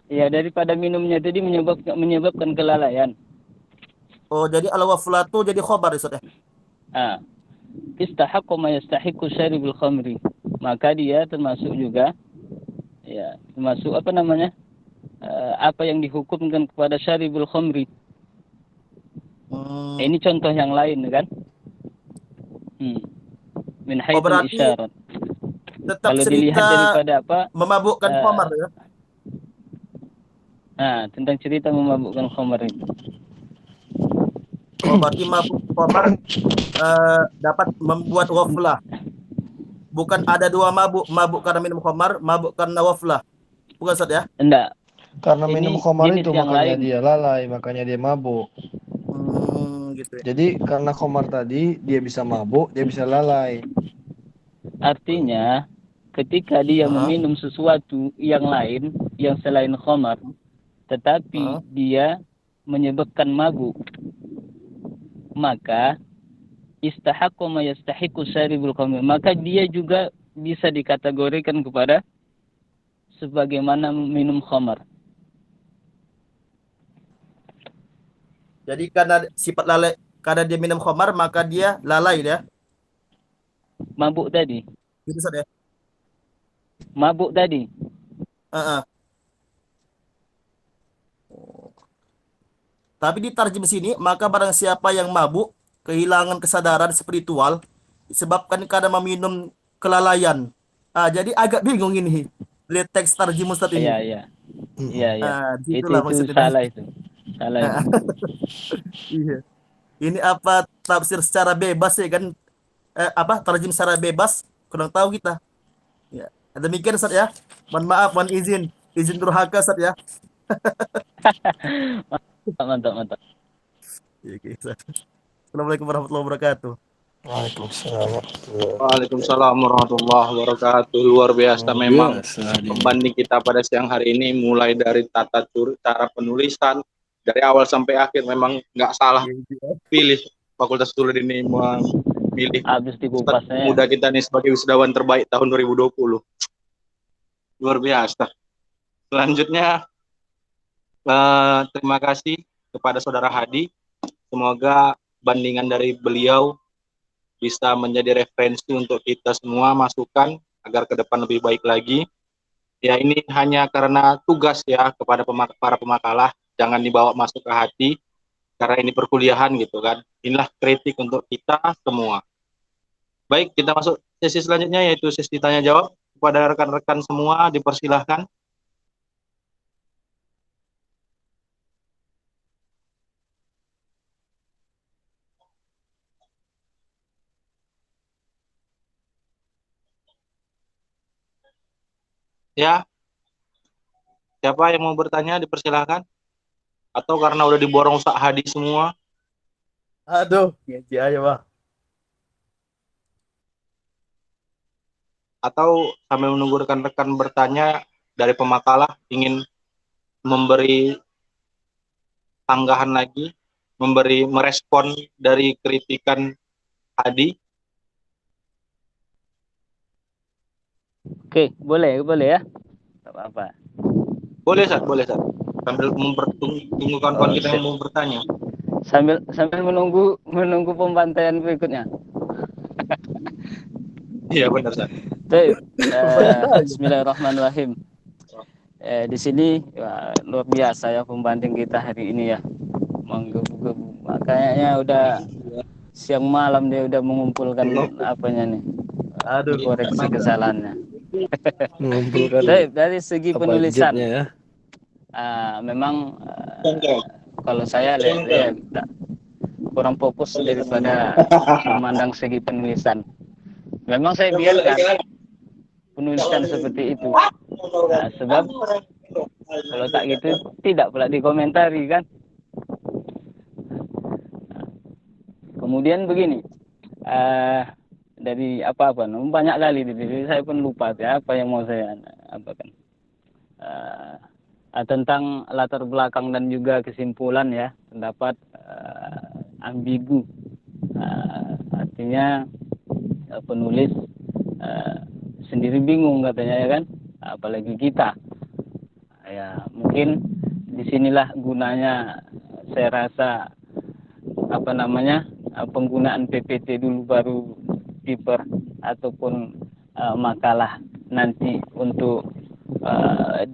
Ya, daripada minumnya tadi menyebabkan kelalaian. Oh, jadi al-ghaflatu jadi khobar Ustaz ya. Ah, istahaqqa ma yastahiqqu syaribul khamri. Maka dia termasuk juga, ya, termasuk apa namanya? Apa yang dihukumkan kepada syaribul khamri. Ini contoh yang lain kan? Min haitsul berarti isyarat. Tetap Kalau dilihat cerita daripada apa? memabukkan khamar ya. Tentang cerita memabukkan khamar itu. Oh, berarti mabuk khamar dapat membuat ghaflah. Bukan ada dua mabuk, mabuk karena minum khamar, mabuk karena ghaflah. Bukan Ustaz ya? Enggak. Karena Ini minum khamar jenis itu yang makanya lain. dia lalai, makanya dia mabuk. Gitu ya. Jadi karena khamar tadi dia bisa mabuk, dia bisa lalai. Artinya ketika dia meminum sesuatu yang lain yang selain khamar, tetapi dia menyebabkan mabuk, maka istahaqqa ma yastahiqu syaribul khamr, maka dia juga bisa dikategorikan kepada sebagaimana minum khamar. Jadi karena sifat lalai, karena dia minum khamar maka dia lalai ya. Mabuk tadi. Gitu Ustaz ya. Mabuk tadi. Tapi ditarjem sini, maka barang siapa yang mabuk, kehilangan kesadaran spiritual, disebabkan karena meminum kelalaian. Jadi agak bingung ini. Lihat teks tarjem Ustaz ini. Iya. Itu Maksudnya. salah itu. Salah itu. Iya. Ini apa tafsir secara bebas ya kan? Tarjem secara bebas, kurang tahu kita. Ya. Demikian Ustaz ya. Mohon maaf, mohon izin durhaka Ustaz ya. Mantap. Assalamualaikum warahmatullahi wabarakatuh. Waalaikumsalam warahmatullahi wabarakatuh. Luar biasa memang pembanding kita pada siang hari ini, mulai dari cara penulisan dari awal sampai akhir memang nggak salah pilih Fakultas Tulis ini memilih habis dikupasnya muda kita nih sebagai wisudawan terbaik tahun 2020. Luar biasa. Selanjutnya terima kasih kepada Saudara Hadi. Semoga bandingan dari beliau bisa menjadi referensi untuk kita semua, masukan agar ke depan lebih baik lagi. Ya, ini hanya karena tugas ya kepada para pemakalah, jangan dibawa masuk ke hati karena ini perkuliahan gitu kan. Inilah kritik untuk kita semua. Baik, kita masuk sesi selanjutnya yaitu sesi tanya jawab. Kepada rekan-rekan semua dipersilahkan. Ya, siapa yang mau bertanya dipersilahkan. Atau karena udah diborong Ustaz Hadi semua. Aduh, ngaji aja Pak. Atau sambil menunggu rekan-rekan bertanya dari pemakalah ingin memberi tanggahan lagi, merespon dari kritikan Hadi. Oke, boleh ya. Tidak apa-apa. Boleh Ustaz. Sambil tunggu kawan-kawan kita yang mau bertanya. sambil menunggu pembantaian berikutnya. Iya benar San. Baik, Bismillahirrahmanirrahim. Di sini luar biasa ya pembanding kita hari ini ya, menggebu-gebu. Kayaknya udah siang malam dia udah mengumpulkan apanya nih, Aduh, koreksi kesalahannya. Mengumpulkan Baik, dari segi apa penulisan, jetnya ya. memang kalau saya lihat kurang fokus daripada memandang segi penulisan. Memang saya biarkan penulisan seperti itu. Sebab kalau tak gitu tidak pula dikomentari kan. Kemudian begini, dari apa-apa, banyak kali jadi saya pun lupa ya apa yang mau saya apakan. Tentang latar belakang dan juga kesimpulan ya, pendapat ambigu. Artinya penulis sendiri bingung katanya ya kan, apalagi kita. Ya mungkin disinilah gunanya saya rasa penggunaan PPT dulu baru paper ataupun makalah nanti untuk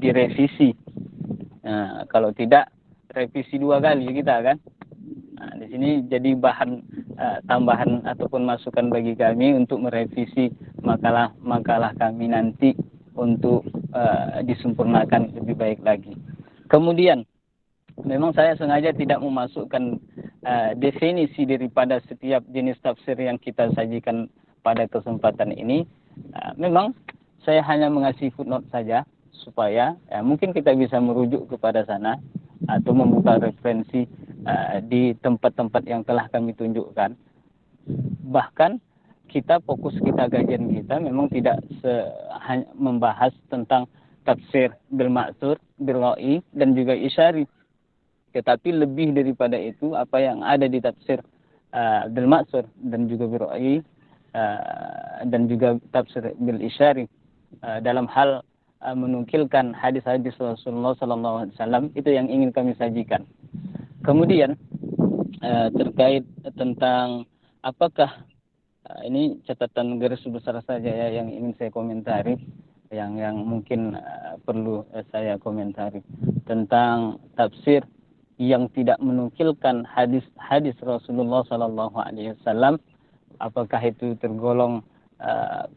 direvisi. Kalau tidak revisi 2 kali kita kan. Di sini jadi bahan tambahan ataupun masukan bagi kami untuk merevisi makalah kami nanti untuk disempurnakan lebih baik lagi. Kemudian memang saya sengaja tidak memasukkan definisi daripada setiap jenis tafsir yang kita sajikan pada kesempatan ini. Memang saya hanya mengasih footnote saja supaya mungkin kita bisa merujuk kepada sana atau membuka referensi di tempat-tempat yang telah kami tunjukkan. Bahkan kajian kita memang tidak hanya membahas tentang tafsir bil ma'tsur, bil ra'i dan juga isyari. Tetapi lebih daripada itu apa yang ada di tafsir bil ma'tsur dan juga bil ra'i dan juga tafsir bil isyari dalam hal menukilkan hadis-hadis Rasulullah SAW itu yang ingin kami sajikan. Kemudian terkait tentang apakah ini catatan garis besar saja ya yang ingin saya komentari, yang mungkin perlu saya komentari tentang tafsir yang tidak menukilkan hadis Rasulullah SAW, apakah itu tergolong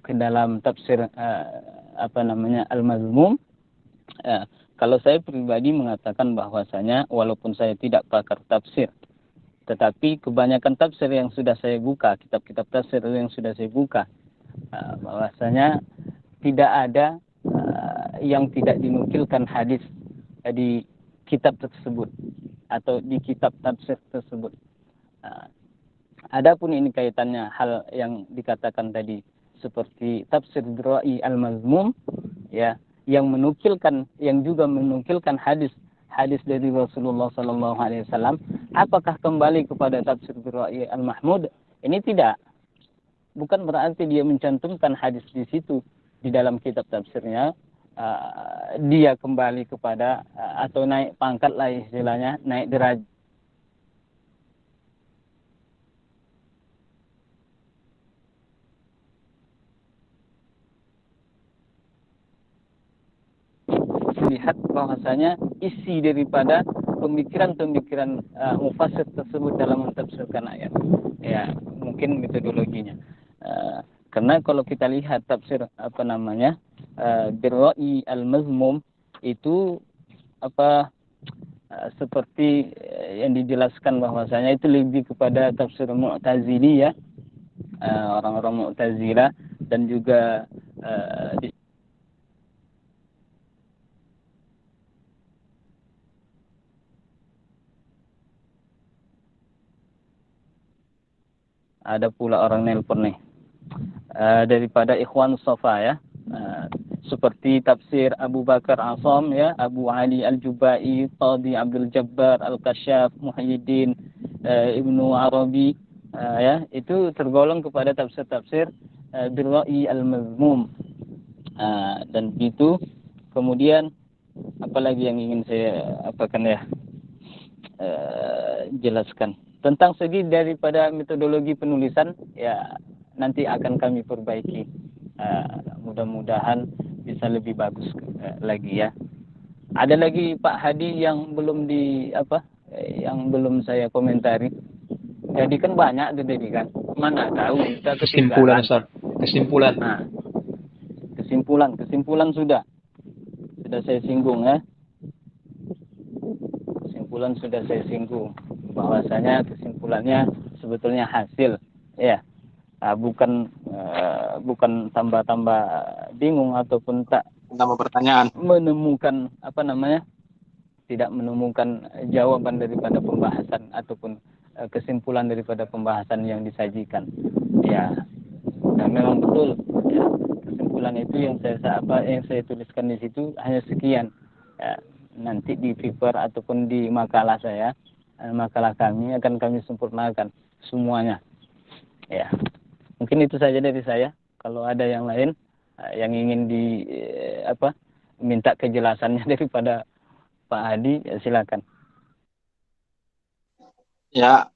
ke dalam tafsir al-mazmum. Kalau saya pribadi mengatakan bahwasanya walaupun saya tidak pakar tafsir, tetapi kebanyakan tafsir yang sudah saya buka, kitab-kitab tafsir yang sudah saya buka, bahwasanya tidak ada yang tidak dinukilkan hadis di kitab tersebut atau di kitab tafsir tersebut. Adapun ini kaitannya hal yang dikatakan tadi seperti tafsir Ra'i al-Mazmum ya, yang juga menukilkan hadis dari Rasulullah SAW, apakah kembali kepada tafsir Ra'i al-Mahmud? Ini tidak. Bukan berarti dia mencantumkan hadis di situ di dalam kitab tafsirnya, dia kembali kepada atau naik pangkat lah istilahnya, naik derajat. Lihat bahwasanya isi daripada pemikiran-pemikiran mufassir tersebut dalam mentafsirkan ayat. Ya, mungkin metodologinya. Karena kalau kita lihat tafsir Birra'i al-Mazmum itu seperti yang dijelaskan bahwasanya itu lebih kepada tafsir Mu'tazili ya, orang-orang Mu'tazilah, dan juga ada pula orang nelpon nih daripada Ikhwan Safa ya, seperti tafsir Abu Bakar Asam ya, Abu Ali Al-Jubai, Qadi Abdul Jabbar Al-Kasyaf, Muhyiddin Ibnu Arabi ya, itu tergolong kepada tafsir-tafsir Birra'i al-Mazmum. Dan itu kemudian apalagi yang ingin saya apakan ya, jelaskan. Tentang segi daripada metodologi penulisan, ya nanti akan kami perbaiki. Mudah-mudahan bisa lebih bagus lagi ya. Ada lagi Pak Hadi yang belum yang belum saya komentari. Jadi kan banyak tadi kan. Mana tahu kita Kesimpulan, ketinggalan. Ustaz. Kesimpulan. Nah, kesimpulan sudah saya singgung ya. Kesimpulan sudah saya singgung bahwasanya kesimpulannya sebetulnya hasil ya. Bukan tambah-tambah bingung ataupun tak Tambah pertanyaan. menemukan tidak menemukan jawaban daripada pembahasan ataupun kesimpulan daripada pembahasan yang disajikan. Ya, dan memang betul ya, kesimpulan itu yang saya tuliskan di situ hanya sekian. Ya, nanti di paper ataupun di makalah makalah kami akan kami sempurnakan semuanya. Ya, mungkin itu saja dari saya. Kalau ada yang lain yang ingin minta kejelasannya daripada Pak Hadi, ya silakan. Ya,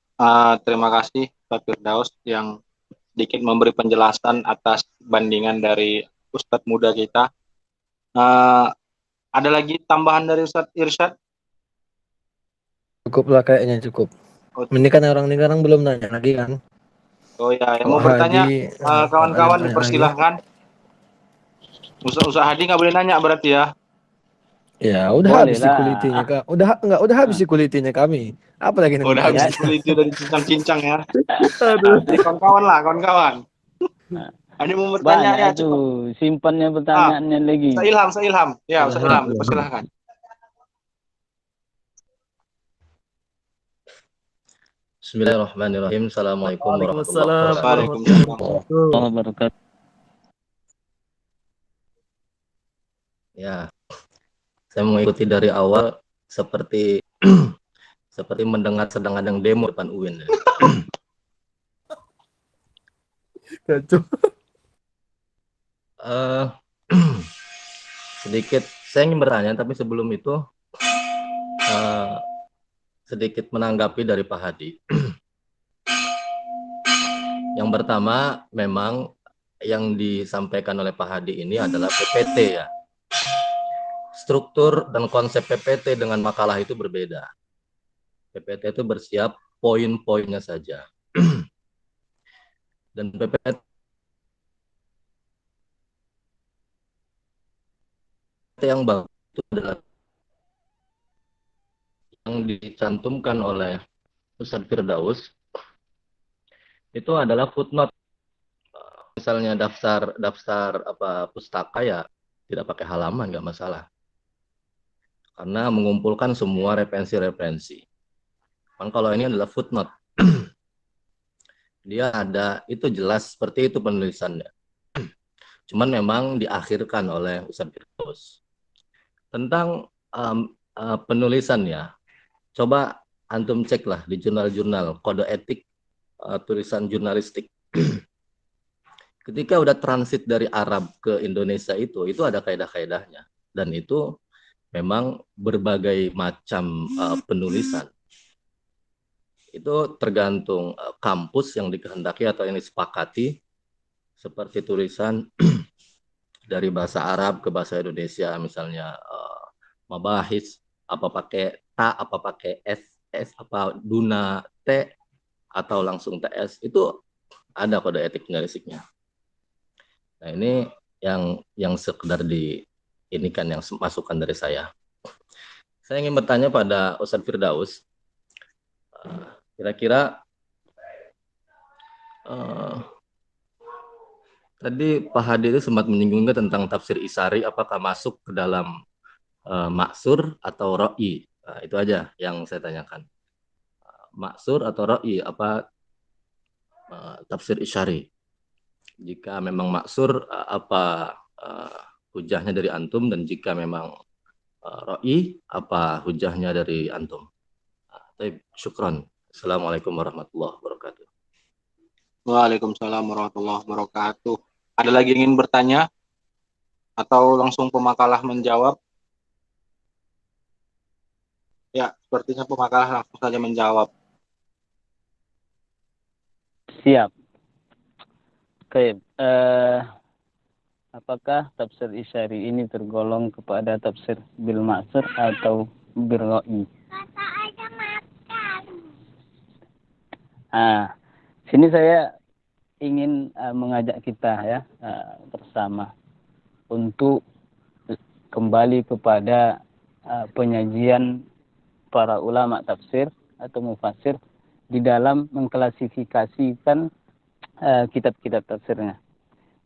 terima kasih Pak Firdaus yang sedikit memberi penjelasan atas bandingan dari Ustadz muda kita. Ada lagi tambahan dari Ustadz Irsyad? Cukup lah kayaknya cukup. Oh, Ini kan orang belum nanya lagi kan. Oh ya, yang mau Kalau bertanya Hadi, kawan-kawan ada yang dipersilahkan. Ustaz Hadi nggak boleh nanya berarti ya. Ya, udah Boleh habis lah. sekulitinya Kak. Udah habis sekulitinya kami. Apa lagi Udah habis nanya? kulit itu dari cincang-cincang ya. Jadi kawan-kawan lah, kawan-kawan. Ada mau bertanya Banyak ya, itu cepat. simpannya pertanyaannya lagi. Saya Ilham. Ya, Ustaz Ilham, dipersilahkan. Bismillahirrahmanirrahim. Assalamualaikum warahmatullahi Waalaikumsalam wabarakatuh. Waalaikumsalam. Warahmatullahi wabarakatuh. Ya, saya mengikuti dari awal seperti seperti mendengar sedang ada yang demo depan UIN. Kacau. Sedikit saya ingin bertanya, tapi sebelum itu sedikit menanggapi dari Pak Hadi. Yang pertama, memang yang disampaikan oleh Pak Hadi ini adalah PPT ya. Struktur dan konsep PPT dengan makalah itu berbeda. PPT itu bersiap poin-poinnya saja. Dan PPT yang bagus itu adalah yang dicantumkan oleh Ustadz Firdaus itu adalah footnote. Misalnya daftar pustaka ya tidak pakai halaman, nggak masalah. Karena mengumpulkan semua referensi-referensi. Kan kalau ini adalah footnote. Dia ada, itu jelas seperti itu penulisannya. Cuman memang diakhirkan oleh Ustadz Firdaus. Tentang penulisannya, coba antum ceklah di jurnal-jurnal kode etik tulisan jurnalistik. Ketika udah transit dari Arab ke Indonesia itu ada kaidah-kaidahnya, dan itu memang berbagai macam penulisan. Itu tergantung kampus yang dikehendaki atau yang disepakati, seperti tulisan dari bahasa Arab ke bahasa Indonesia, misalnya mabahis, apa pakai ta, apa pakai s, apa duna t, atau langsung ts, itu ada kode etik jurnalistiknya. Nah ini yang sekedar ini kan yang masukan dari saya. Saya ingin bertanya pada Ustadz Firdaus, kira-kira tadi Pak Hadi itu sempat menyinggung tentang tafsir Isari, apakah masuk ke dalam maksur atau ro'i? Nah, itu aja yang saya tanyakan. Maksur atau ro'i, apa tafsir Isari? Jika memang maksur, apa hujahnya dari antum, dan jika memang ro'i, apa hujahnya dari antum? Syukran. Assalamualaikum warahmatullahi wabarakatuh. Waalaikumsalam warahmatullahi wabarakatuh. Ada lagi yang ingin bertanya? Atau langsung pemakalah menjawab? Ya, sepertinya pemakalah langsung saja menjawab. Siap. Oke, apakah tafsir Isyari ini tergolong kepada tafsir bil ma'sur atau bil ra'i? Sini saya ingin mengajak kita ya bersama untuk kembali kepada penyajian para ulama tafsir atau mufassir di dalam mengklasifikasikan kitab-kitab tafsirnya.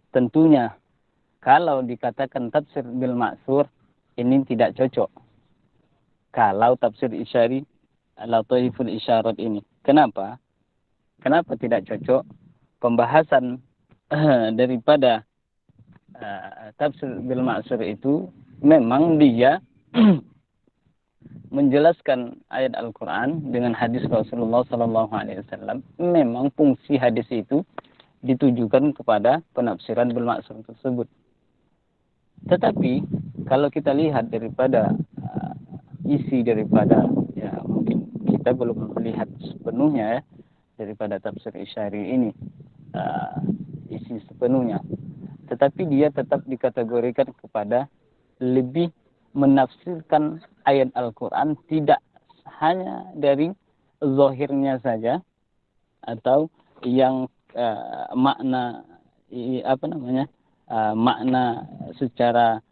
Tentunya kalau dikatakan tafsir bil ma'sur ini tidak cocok. Kalau tafsir Isyari Lataiful Isyarat ini. Kenapa? Kenapa tidak cocok? Pembahasan daripada tafsir bil ma'sur itu memang dia menjelaskan ayat Al-Quran dengan hadis Rasulullah SAW. Memang fungsi hadis itu ditujukan kepada penafsiran bil ma'sur tersebut. Tetapi kalau kita lihat daripada isi daripada ya mungkin kita belum melihat sepenuhnya ya daripada tafsir Isyari ini isi sepenuhnya, tetapi dia tetap dikategorikan kepada lebih menafsirkan ayat Al-Quran tidak hanya dari zahirnya saja atau yang makna makna secara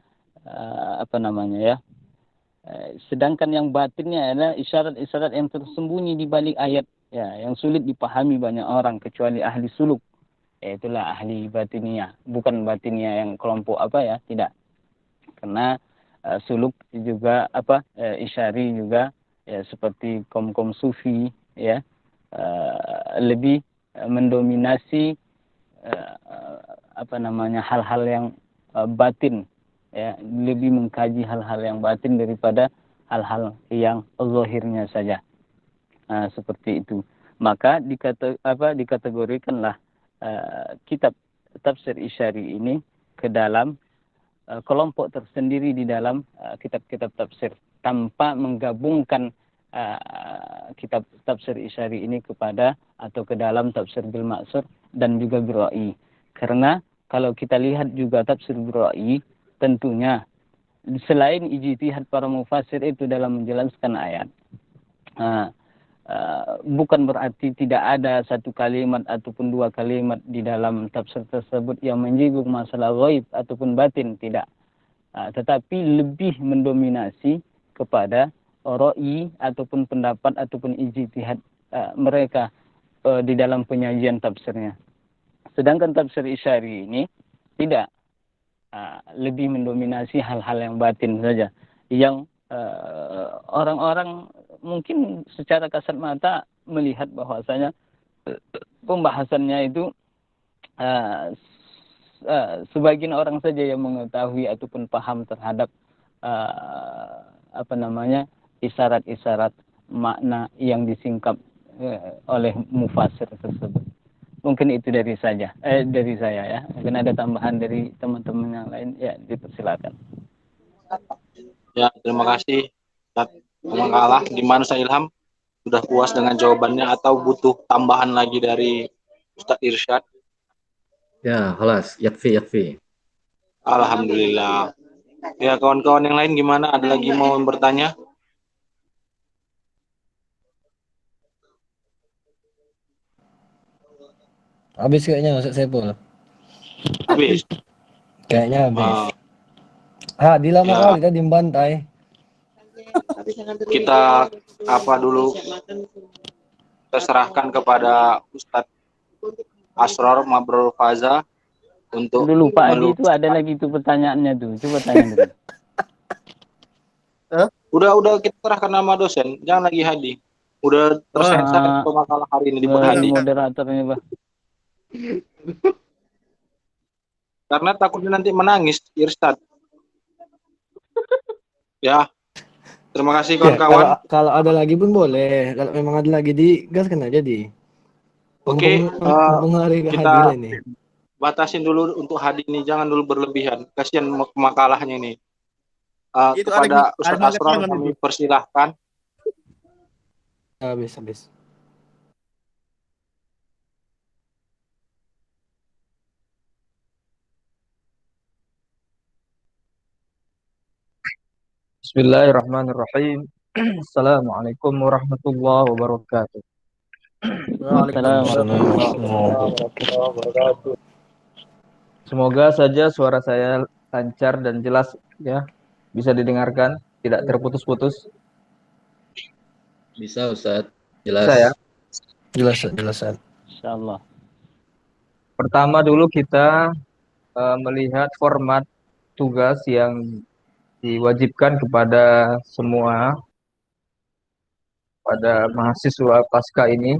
sedangkan yang batinnya adalah isyarat-isyarat yang tersembunyi di balik ayat ya yang sulit dipahami banyak orang kecuali ahli suluk, itulah ahli batiniyah, bukan batiniyah yang kelompok tidak, karena suluk juga Isyari juga ya seperti kaum sufi ya lebih mendominasi hal-hal yang batin ya, lebih mengkaji hal-hal yang batin daripada hal-hal yang zahirnya saja. Seperti itu. Maka dikategorikanlah kitab tafsir Isyari ini ke dalam kelompok tersendiri di dalam kitab-kitab tafsir tanpa menggabungkan kitab tafsir Isyari ini kepada atau ke dalam tafsir bil ma'sur dan juga bil ra'i. Karena kalau kita lihat juga tafsir bil ra'i, tentunya selain ijtihad para mufassir itu dalam menjelaskan ayat, bukan berarti tidak ada satu kalimat ataupun dua kalimat di dalam tafsir tersebut yang menyinggung masalah ghaib ataupun batin, tidak. Tetapi lebih mendominasi kepada ra'i ataupun pendapat ataupun ijtihad mereka di dalam penyajian tafsirnya. Sedangkan tafsir Isyari ini tidak, lebih mendominasi hal-hal yang batin saja, yang orang-orang mungkin secara kasat mata melihat bahwasanya pembahasannya itu sebagian orang saja yang mengetahui ataupun paham terhadap isyarat-isyarat makna yang disingkap oleh mufassir tersebut. Mungkin itu dari saya ya. Mungkin ada tambahan dari teman-teman yang lain, ya dipersilakan. Ya, terima kasih Ustaz Pemangkalah. Gimana Ustaz Ilham? Sudah puas dengan jawabannya atau butuh tambahan lagi dari Ustaz Irsyad? Ya, halas, yakfi. Alhamdulillah. Ya, kawan-kawan yang lain gimana? Ada lagi mau bertanya? Habis kayaknya Ustaz Saiful. Habis. Kayaknya habis. Ya. Dilama kali tadi membantai. Kita dulu? Kita serahkan kepada Ustadz Asror Mabrur Faza untuk dulu Pak Adi itu ada lagi itu pertanyaannya tuh. Coba tanya dulu. Udah kita serahkan nama dosen, jangan lagi Hadi. Udah tersensor pemakalah hari ini di Hadi. Moderatornya, Pak. Karena takutnya nanti menangis Irsyad. Ya. Terima kasih kawan-kawan. Ya, kalau ada lagi pun boleh. Kalau memang ada lagi digaskan aja di. Oke, kita ini. Batasin dulu untuk Hadi ini, jangan dulu berlebihan. Kasihan makalahnya ini. Kepada Ustaz Asrar kami persilahkan. Habis. Bismillahirrahmanirrahim. Assalamualaikum warahmatullahi wabarakatuh. Waalaikumsalam. Assalamualaikum. Semoga saja suara saya lancar dan jelas ya, bisa didengarkan, tidak terputus-putus. Bisa Ustadz, jelas. Bisa ya. Jelas, jelas. Insyaallah. Pertama dulu kita melihat format tugas yang diwajibkan kepada semua pada mahasiswa pasca ini.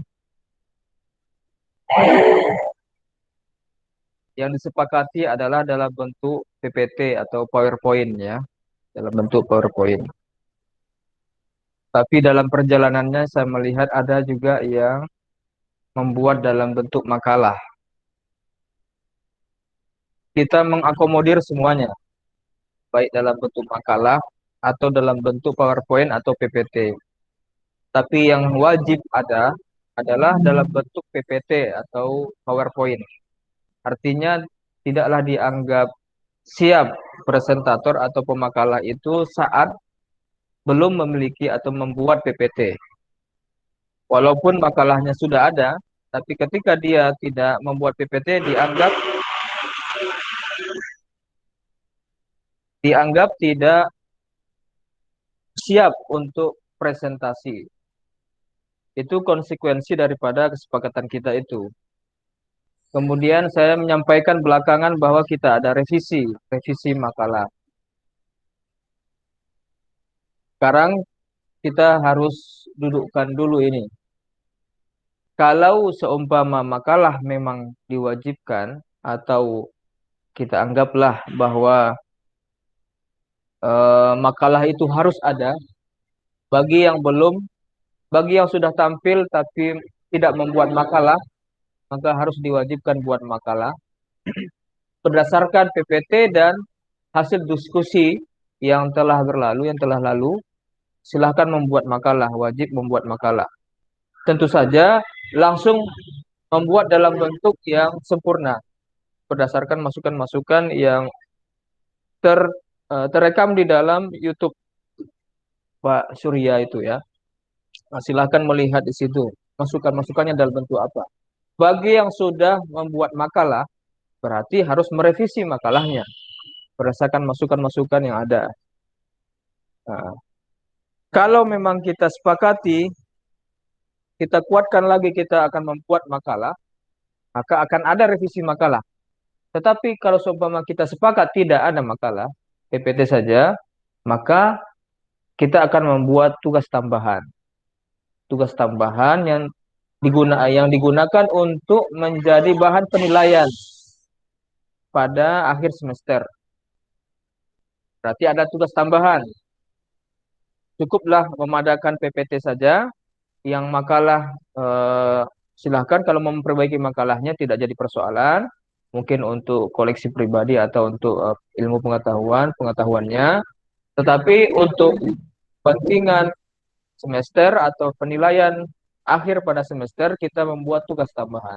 Yang disepakati adalah dalam bentuk PPT atau PowerPoint ya, dalam bentuk PowerPoint. Tapi dalam perjalanannya saya melihat ada juga yang membuat dalam bentuk makalah. Kita mengakomodir semuanya, baik dalam bentuk makalah atau dalam bentuk PowerPoint atau PPT. Tapi yang wajib ada adalah dalam bentuk PPT atau PowerPoint. Artinya tidaklah dianggap siap presentator atau pemakalah itu saat belum memiliki atau membuat PPT. Walaupun makalahnya sudah ada, tapi ketika dia tidak membuat PPT dianggap tidak siap untuk presentasi. Itu konsekuensi daripada kesepakatan kita itu. Kemudian saya menyampaikan belakangan bahwa kita ada revisi makalah. Sekarang kita harus dudukkan dulu ini. Kalau seumpama makalah memang diwajibkan atau kita anggaplah bahwa makalah itu harus ada, bagi yang sudah tampil tapi tidak membuat makalah, maka harus diwajibkan buat makalah berdasarkan PPT dan hasil diskusi yang telah lalu, silahkan membuat makalah, wajib membuat makalah. Tentu saja langsung membuat dalam bentuk yang sempurna berdasarkan masukan-masukan yang terekam di dalam YouTube Pak Surya itu ya. Nah, silahkan melihat di situ masukan-masukannya dalam bentuk apa. Bagi yang sudah membuat makalah, berarti harus merevisi makalahnya berdasarkan masukan-masukan yang ada. Nah, kalau memang kita sepakati, kita kuatkan lagi kita akan membuat makalah, maka akan ada revisi makalah. Tetapi kalau seumpama kita sepakat tidak ada makalah, PPT saja, maka kita akan membuat tugas tambahan. Tugas tambahan yang digunakan untuk menjadi bahan penilaian pada akhir semester. Berarti ada tugas tambahan. Cukuplah memadakan PPT saja, yang makalah silahkan kalau memperbaiki makalahnya tidak jadi persoalan. Mungkin untuk koleksi pribadi atau untuk ilmu pengetahuannya. Tetapi untuk kepentingan semester atau penilaian akhir pada semester, kita membuat tugas tambahan.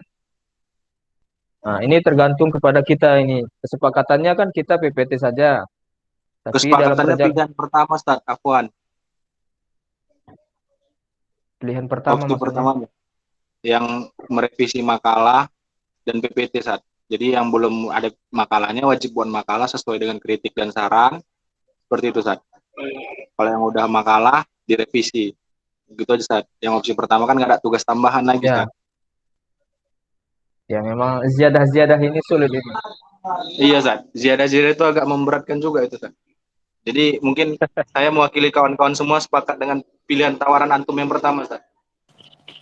Nah, ini tergantung kepada kita ini. Kesepakatannya kan kita PPT saja. Tapi Kesepakatannya pilihan pertama, Ustaz, Afwan. Pilihan pertama Waktu maksudnya? pertama yang merevisi makalah dan PPT, Ustaz. Jadi yang belum ada makalahnya wajib buat makalah sesuai dengan kritik dan saran. Seperti itu, Ustaz. Kalau yang udah makalah direvisi. Gitu aja, Ustaz. Yang opsi pertama kan nggak ada tugas tambahan lagi, Ya. Ustaz. Ya memang ziyadah-ziyadah ini sulit ini. Iya, Ustaz. Ziyadah-ziyadah itu agak memberatkan juga itu, Ustaz. Jadi mungkin saya mewakili kawan-kawan semua sepakat dengan pilihan tawaran antum yang pertama, Ustaz.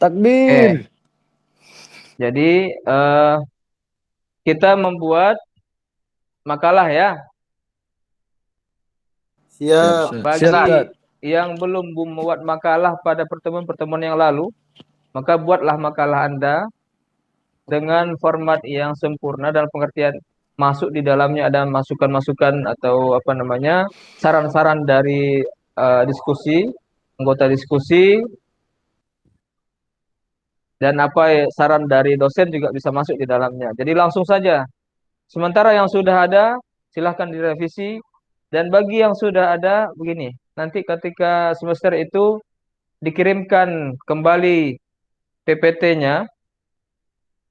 Takbir. Jadi kita membuat makalah ya. Siap. Bagi Siap. yang belum membuat makalah pada pertemuan-pertemuan yang lalu, maka buatlah makalah Anda dengan format yang sempurna, dalam pengertian masuk di dalamnya ada masukan-masukan atau saran-saran dari anggota diskusi, dan saran dari dosen juga bisa masuk di dalamnya. Jadi langsung saja. Sementara yang sudah ada silahkan direvisi, dan bagi yang sudah ada begini, nanti ketika semester itu dikirimkan kembali PPT-nya,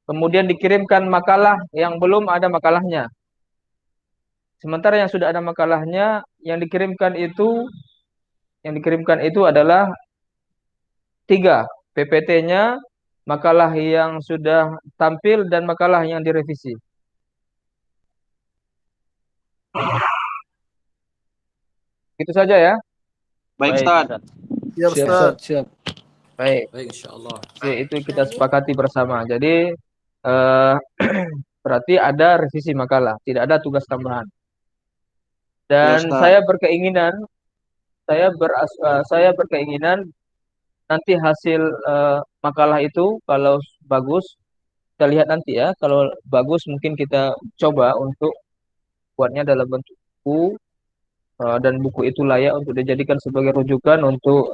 kemudian dikirimkan makalah yang belum ada makalahnya. Sementara yang sudah ada makalahnya, yang dikirimkan itu adalah 3 PPT-nya, makalah yang sudah tampil dan makalah yang direvisi. Itu saja ya. Baik, Baik, Ustaz. Ustaz. Siap, Siap, Ustaz. Ustaz, siap. Baik, Baik, insyaallah. oke, itu kita sepakati bersama. Jadi eh, berarti ada revisi makalah, tidak ada tugas tambahan. Ya, Dan Ustaz. saya berkeinginan nanti hasil makalah itu kalau bagus, kita lihat nanti ya. Kalau bagus mungkin kita coba untuk buatnya dalam bentuk buku, dan buku itu layak untuk dijadikan sebagai rujukan untuk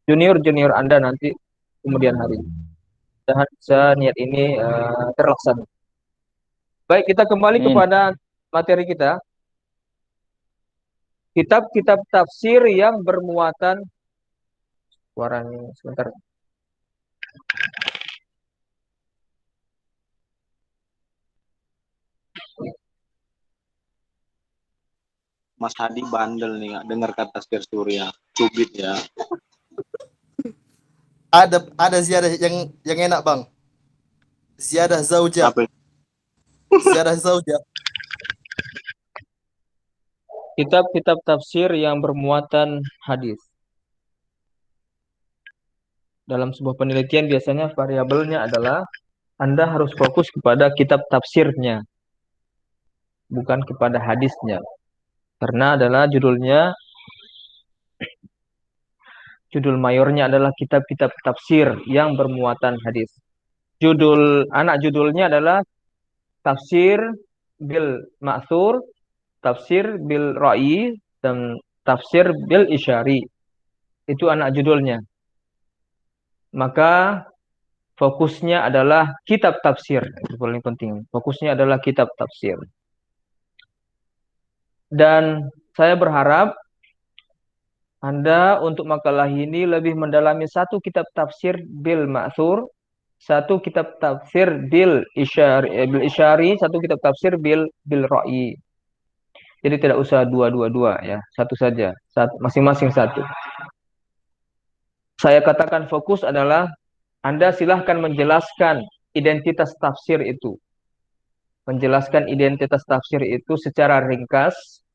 junior-junior Anda nanti kemudian hari. Dan niat ini terlaksana. Baik, kita kembali Amin. kepada materi kita. Kitab-kitab tafsir yang bermuatan suaranya sebentar. Mas Hadi bandel nih, nggak dengar kata tafsir Surya. Cubit ya. Ada ziyadah yang enak, Bang. Ziyadah zaujah. Apa? Ziyadah zaujah. Kitab-kitab tafsir yang bermuatan hadis. Dalam sebuah penelitian biasanya variabelnya adalah Anda harus fokus kepada kitab tafsirnya, bukan kepada hadisnya. Karena adalah judul mayornya adalah kitab-kitab tafsir yang bermuatan hadis. Anak judulnya adalah tafsir bil ma'thur, tafsir bil ra'i, dan tafsir bil isyari. Itu anak judulnya. Maka fokusnya adalah kitab tafsir. Itu paling penting. Fokusnya adalah kitab tafsir. Dan saya berharap Anda untuk makalah ini lebih mendalami satu kitab tafsir bil ma'thur, satu kitab tafsir bil isyari, satu kitab tafsir bil ra'i. Jadi tidak usah dua ya, satu saja, masing-masing satu. Saya katakan fokus adalah Anda silahkan menjelaskan identitas tafsir itu. Menjelaskan identitas tafsir itu secara ringkas.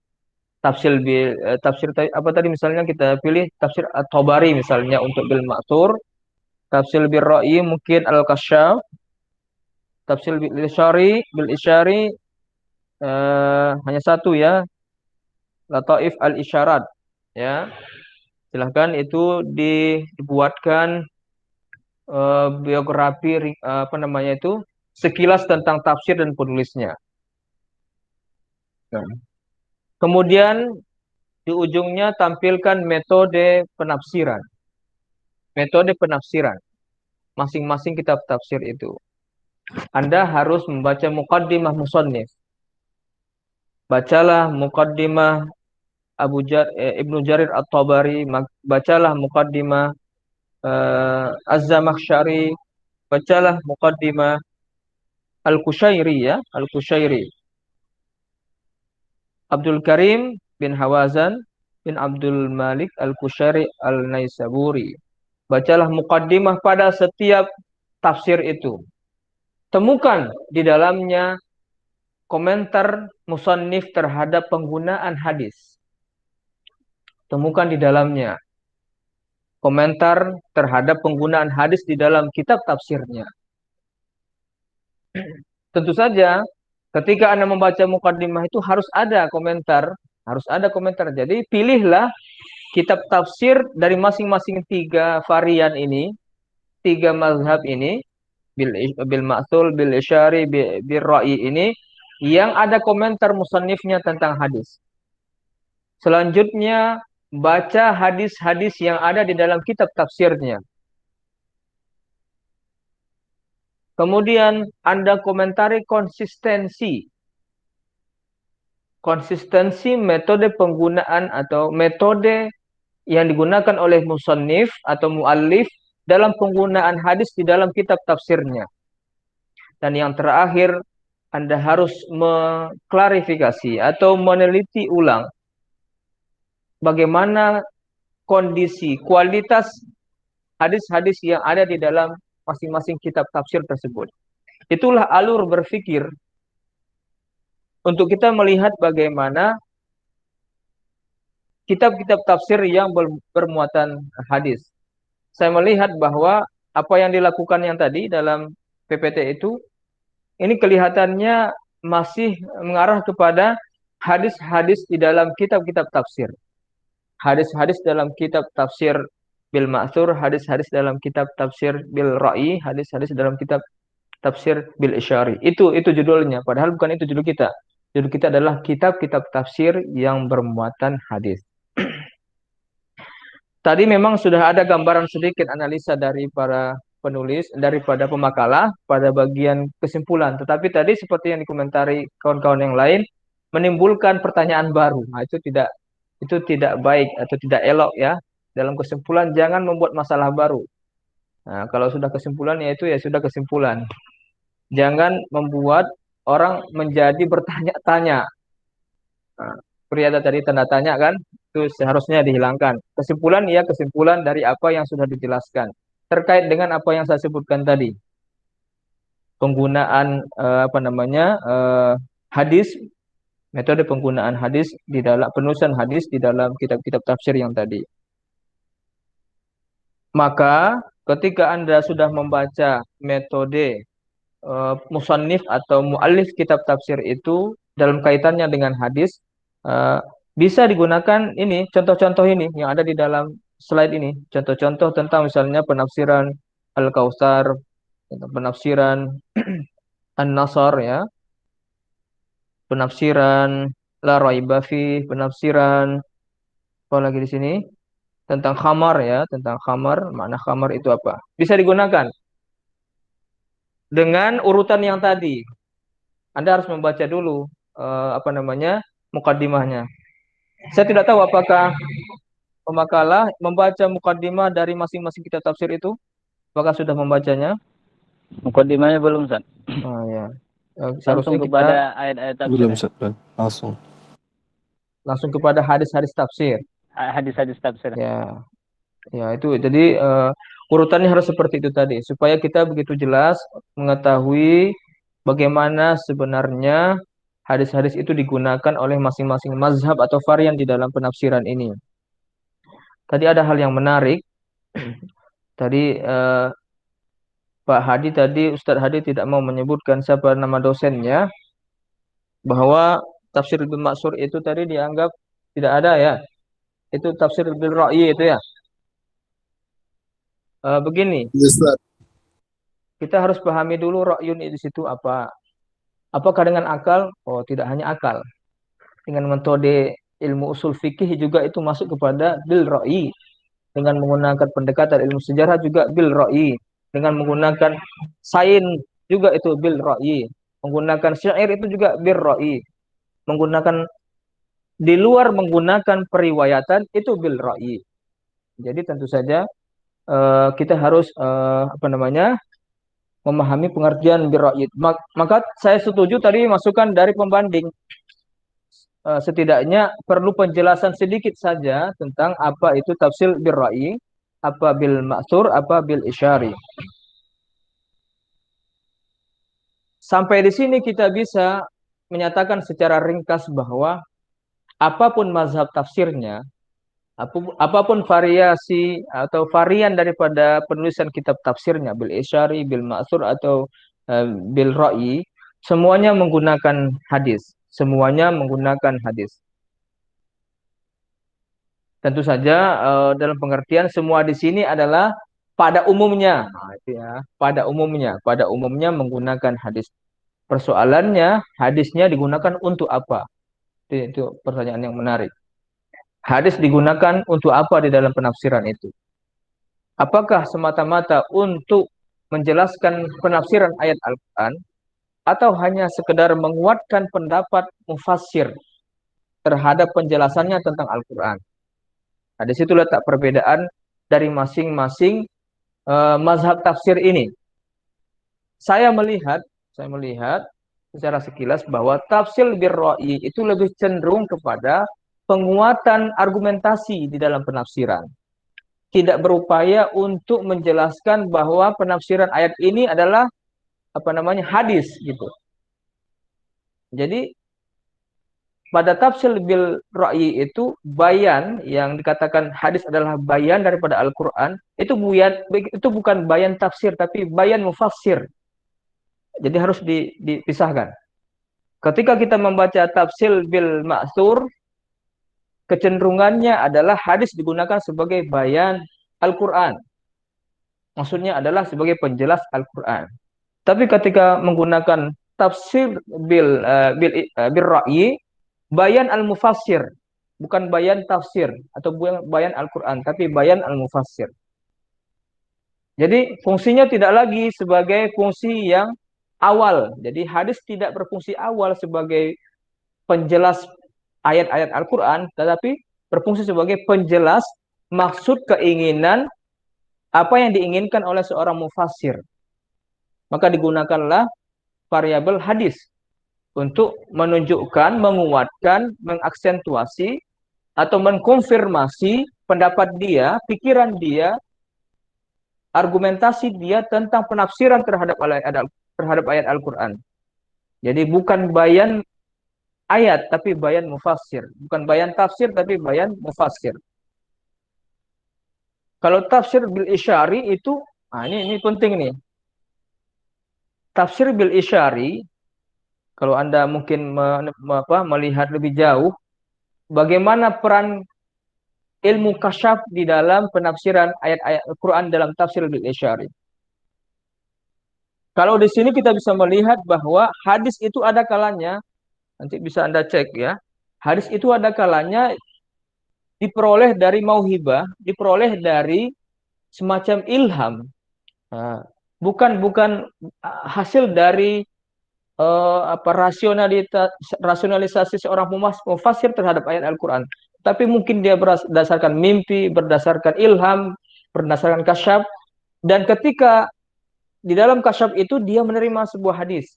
Tafsir apa tadi misalnya kita pilih tafsir At-Tabari misalnya untuk bil ma'thur, tafsir bil ra'i mungkin Al-Kasyaf, tafsir bil isyari hanya satu ya, Lataif al-Isyarat ya. Silahkan itu dibuatkan biografi apa namanya itu sekilas tentang tafsir dan penulisnya. Nah. Kemudian di ujungnya tampilkan metode penafsiran. Metode penafsiran masing-masing kitab tafsir itu. Anda harus membaca muqaddimah musannif. Bacalah muqaddimah Ibnu Jarir At-Tabari, bacalah muqaddimah Az-Zamakhsyari, bacalah muqaddimah Al-Qushairi ya, Al-Qushairi. Abdul Karim bin Hawazan bin Abdul Malik Al-Qushairi Al-Naisaburi. Bacalah muqaddimah pada setiap tafsir itu. Temukan di dalamnya komentar musannif terhadap penggunaan hadis. Temukan di dalamnya komentar terhadap penggunaan hadis di dalam kitab tafsirnya. Tentu saja ketika Anda membaca muqaddimah itu harus ada komentar. Jadi pilihlah kitab tafsir dari masing-masing 3 varian ini, 3 mazhab ini, bil ma'thul, bil isyari, bil ra'i ini, yang ada komentar musannifnya tentang hadis. Selanjutnya, baca hadis-hadis yang ada di dalam kitab tafsirnya. Kemudian Anda komentari konsistensi metode penggunaan atau metode yang digunakan oleh musannif atau muallif dalam penggunaan hadis di dalam kitab tafsirnya. Dan yang terakhir, Anda harus mengklarifikasi atau meneliti ulang bagaimana kondisi, kualitas hadis-hadis yang ada di dalam masing-masing kitab tafsir tersebut. Itulah alur berpikir untuk kita melihat bagaimana kitab-kitab tafsir yang bermuatan hadis. Saya melihat bahwa apa yang dilakukan yang tadi dalam PPT itu, ini kelihatannya masih mengarah kepada hadis-hadis di dalam kitab-kitab tafsir. Hadis-hadis dalam kitab tafsir bil ma'thur, hadis-hadis dalam kitab tafsir bil ra'i, hadis-hadis dalam kitab tafsir bil isyari. Itu judulnya, padahal bukan itu judul kita. Judul kita adalah kitab-kitab tafsir yang bermuatan hadis. Tadi memang sudah ada gambaran sedikit analisa dari para penulis, daripada pemakalah pada bagian kesimpulan. Tetapi tadi seperti yang dikomentari kawan-kawan yang lain, menimbulkan pertanyaan baru. Nah, itu tidak baik atau tidak elok ya. Dalam kesimpulan jangan membuat masalah baru. Nah, kalau sudah kesimpulan ya itu ya sudah kesimpulan. Jangan membuat orang menjadi bertanya-tanya. Nah, seperti ada tadi tanda tanya kan, itu seharusnya dihilangkan. Kesimpulan ya kesimpulan dari apa yang sudah dijelaskan. Terkait dengan apa yang saya sebutkan tadi. Penggunaan hadis, metode penggunaan hadis di dalam penulisan hadis di dalam kitab-kitab tafsir yang tadi. Maka ketika Anda sudah membaca metode musannif atau muallif kitab tafsir itu dalam kaitannya dengan hadis, bisa digunakan ini contoh-contoh ini yang ada di dalam slide ini, contoh-contoh tentang misalnya penafsiran Al-Kautsar, penafsiran An-Nasr ya, penafsiran La Raiba Fi, penafsiran apa lagi di sini tentang khamar ya, tentang khamar, makna khamar itu apa? Bisa digunakan dengan urutan yang tadi. Anda harus membaca dulu mukaddimahnya. Saya tidak tahu apakah pemakalah membaca mukaddimah dari masing-masing kitab tafsir itu. Apakah sudah membacanya? Mukaddimahnya belum, Ustaz. Oh ya. Langsung Seharusnya kepada ayat-ayat tafsir. Belum, ya? Ustaz. langsung kepada hadis-hadis tafsir. Hadis-hadis tafsir. Ya. Ya, itu jadi urutannya harus seperti itu tadi supaya kita begitu jelas mengetahui bagaimana sebenarnya hadis-hadis itu digunakan oleh masing-masing mazhab atau varian di dalam penafsiran ini. Tadi ada hal yang menarik. Tadi Pak Hadi tadi, Ustadz Hadi tidak mau menyebutkan siapa nama dosennya, bahwa tafsir bil maksur itu tadi dianggap tidak ada ya. Itu tafsir bil ra'yi itu ya. Begini, kita harus pahami dulu ra'yun di situ apa. Apakah dengan akal? Oh, tidak hanya akal. Dengan metode ilmu usul fikih juga itu masuk kepada bil ra'yi. Dengan menggunakan pendekatan ilmu sejarah juga bil ra'yi. Dengan menggunakan sains juga itu bil ra'yi. Menggunakan syair itu juga bil ra'yi. Menggunakan di luar menggunakan periwayatan itu bil ra'yi. Jadi tentu saja kita harus memahami pengertian bil ra'yi. Maka saya setuju tadi masukan dari pembanding. Setidaknya perlu penjelasan sedikit saja tentang apa itu tafsir bil ra'yi, apa bil ma'thur, apa bil isyari. Sampai di sini kita bisa menyatakan secara ringkas bahwa apapun mazhab tafsirnya, apapun variasi atau varian daripada penulisan kitab tafsirnya, bil isyari, bil ma'thur atau bil ra'yi, semuanya menggunakan hadis. Semuanya menggunakan hadis. Tentu saja dalam pengertian semua di sini adalah pada umumnya. Nah, itu ya, pada umumnya menggunakan hadis. Persoalannya hadisnya digunakan untuk apa? Itu pertanyaan yang menarik. Hadis digunakan untuk apa di dalam penafsiran itu? Apakah semata-mata untuk menjelaskan penafsiran ayat Al-Quran atau hanya sekedar menguatkan pendapat mufassir terhadap penjelasannya tentang Al-Quran? Nah, di situ letak perbedaan dari masing-masing mazhab tafsir ini. Saya melihat secara sekilas bahwa tafsir bil ra'yi itu lebih cenderung kepada penguatan argumentasi di dalam penafsiran. Tidak berupaya untuk menjelaskan bahwa penafsiran ayat ini adalah hadis gitu. Jadi pada tafsir bil ra'yi itu bayan yang dikatakan hadis adalah bayan daripada Al-Qur'an, itu bukan bayan tafsir tapi bayan mufassir. Jadi harus dipisahkan. Ketika kita membaca tafsir bil ma'thur, kecenderungannya adalah hadis digunakan sebagai bayan Al-Qur'an. Maksudnya adalah sebagai penjelas Al-Qur'an. Tapi ketika menggunakan tafsir bil ra'yi, bayan al-mufassir, bukan bayan tafsir atau bayan Al-Qur'an, tapi bayan al-mufassir. Jadi fungsinya tidak lagi sebagai fungsi yang awal. Jadi hadis tidak berfungsi awal sebagai penjelas ayat-ayat Al-Qur'an, tetapi berfungsi sebagai penjelas maksud keinginan apa yang diinginkan oleh seorang mufassir. Maka digunakanlah variabel hadis untuk menunjukkan, menguatkan, mengaksentuasi atau mengkonfirmasi pendapat dia, pikiran dia, argumentasi dia tentang penafsiran terhadap ayat Al-Qur'an. Jadi bukan bayan ayat tapi bayan mufassir, bukan bayan tafsir tapi bayan mufassir. Kalau tafsir bil isyari itu, ini penting nih. Tafsir bil isyari, kalau Anda mungkin melihat lebih jauh, bagaimana peran ilmu kasyaf di dalam penafsiran ayat-ayat Al-Quran dalam tafsir bil isyari. Kalau di sini kita bisa melihat bahwa hadis itu ada kalanya, nanti bisa Anda cek ya, hadis itu ada kalanya diperoleh dari mauhibah, diperoleh dari semacam ilham. Nah, bukan hasil dari rasionalisasi seorang mufassir terhadap ayat Al-Quran, tapi mungkin dia berdasarkan mimpi, berdasarkan ilham, berdasarkan kasyaf, dan ketika di dalam kasyaf itu dia menerima sebuah hadis.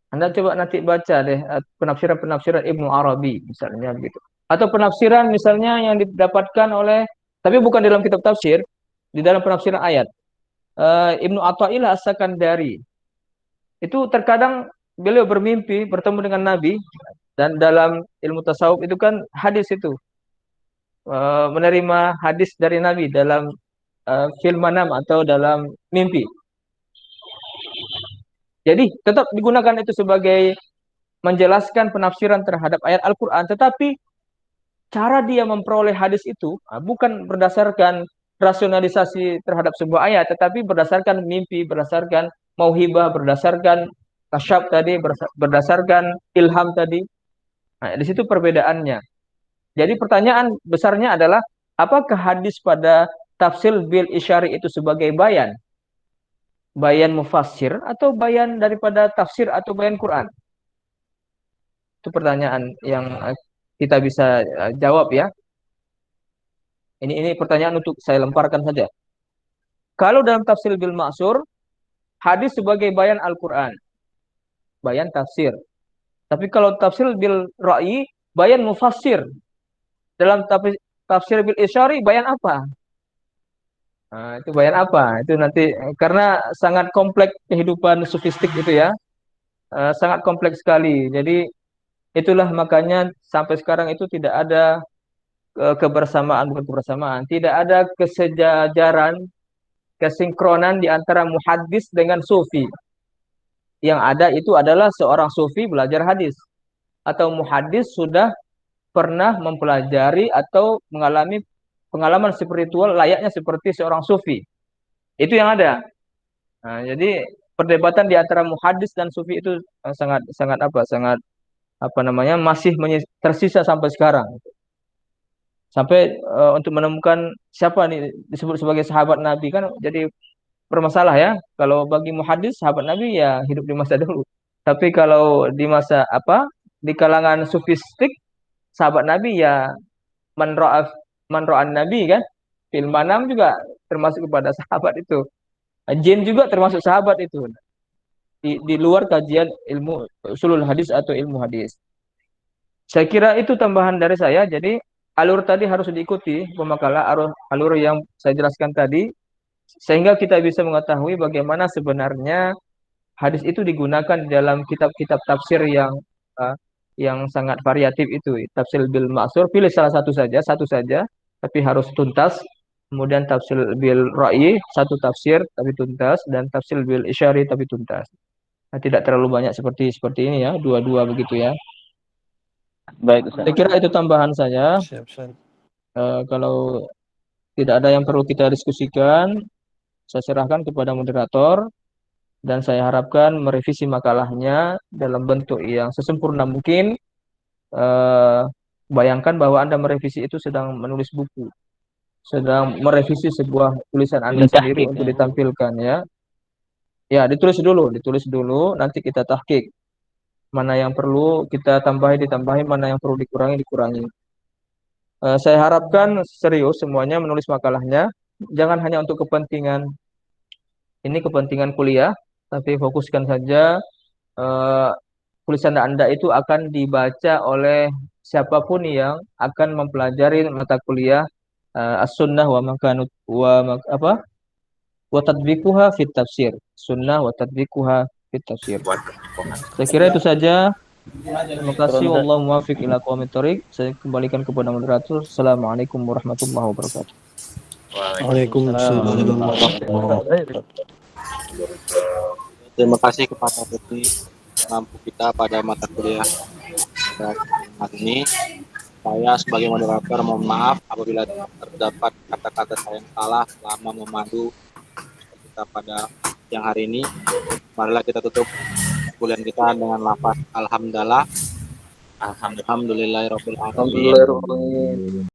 Anda coba nanti baca deh penafsiran Ibnu Arabi misalnya begitu. Atau penafsiran misalnya yang didapatkan oleh, tapi bukan dalam kitab tafsir, di dalam penafsiran ayat. Ibnu Athaillah As-Sakandari. Itu terkadang beliau bermimpi bertemu dengan Nabi, dan dalam ilmu tasawuf itu kan hadis itu. Menerima hadis dari Nabi dalam fil manam atau dalam mimpi. Jadi tetap digunakan itu sebagai menjelaskan penafsiran terhadap ayat Al-Quran, tetapi cara dia memperoleh hadis itu bukan berdasarkan rasionalisasi terhadap sebuah ayat, tetapi berdasarkan mimpi, berdasarkan mauhibah, berdasarkan kasyaf tadi, berdasarkan ilham tadi. Nah, di situ perbedaannya. Jadi pertanyaan besarnya adalah, apakah hadis pada tafsir bil isyari itu sebagai bayan? Bayan mufassir atau bayan daripada tafsir atau bayan Quran? Itu pertanyaan yang kita bisa jawab ya. Ini pertanyaan untuk saya lemparkan saja. Kalau dalam tafsir bil ma'sur, hadis sebagai bayan Al-Quran, bayan tafsir. Tapi kalau tafsir bil ra'yi, bayan mufassir. Dalam tafsir bil isyari, bayan apa? Nah, itu bayan apa? Itu nanti, karena sangat kompleks kehidupan sufistik itu ya. Sangat kompleks sekali. Jadi itulah makanya sampai sekarang itu tidak ada bukan kebersamaan, tidak ada kesejajaran, kesinkronan di antara muhaddis dengan sufi. Yang ada itu adalah seorang sufi belajar hadis, atau muhaddis sudah pernah mempelajari atau mengalami pengalaman spiritual layaknya seperti seorang sufi. Itu yang ada. Nah, jadi perdebatan di antara muhaddis dan sufi itu sangat masih tersisa sampai sekarang. Sampai untuk menemukan siapa nih disebut sebagai sahabat Nabi kan jadi bermasalah ya. Kalau bagi muhaddis sahabat Nabi ya hidup di masa dulu. Tapi kalau di di kalangan sufistik, sahabat Nabi ya man man ra'an nabi kan. Fil manam juga termasuk kepada sahabat itu. Jin juga termasuk sahabat itu. Di luar kajian ilmu usulul hadis atau ilmu hadis. Saya kira itu tambahan dari saya. Jadi alur tadi harus diikuti pemakalah alur yang saya jelaskan tadi sehingga kita bisa mengetahui bagaimana sebenarnya hadis itu digunakan di dalam kitab-kitab tafsir yang sangat variatif itu. Tafsir bil ma'sur, pilih salah satu saja, tapi harus tuntas. Kemudian tafsir bil ra'yi, satu tafsir tapi tuntas, dan tafsir bil isyari tapi tuntas. Nah, tidak terlalu banyak seperti ini ya, dua-dua begitu ya. Baik Ustaz. Saya kira itu tambahan saya. Siap, Ustaz. Kalau tidak ada yang perlu kita diskusikan, saya serahkan kepada moderator dan saya harapkan merevisi makalahnya dalam bentuk yang sesempurna mungkin. Bayangkan bahwa Anda merevisi itu sedang menulis buku, sedang merevisi sebuah tulisan Anda sendiri untuk ditampilkan ya. Ya, ditulis dulu, nanti kita tahqiq. Mana yang perlu kita ditambahi, mana yang perlu dikurangi. Saya harapkan serius semuanya menulis makalahnya. Jangan hanya untuk kepentingan kuliah, tapi fokuskan saja tulisan Anda itu akan dibaca oleh siapapun yang akan mempelajari mata kuliah as-sunnah wa tadbiquha fit tafsir. Sunnah wa tadbiquha fit tafsir. Saya kira itu saja. Terima kasih. Wallahu muwaffiq ila aqwamit thoriq. Saya kembalikan kepada moderator. Assalamualaikum warahmatullahi wabarakatuh. Waalaikumsalam. Terima kasih kepada Dr. mampu kita pada mata kuliah hari ini. Saya sebagai moderator mohon maaf apabila terdapat kata-kata saya yang salah selama memandu kita pada siang hari ini. Marilah kita tutup kuliah kita dengan lafaz alhamdulillah. Alhamdulillahirabbil alamin.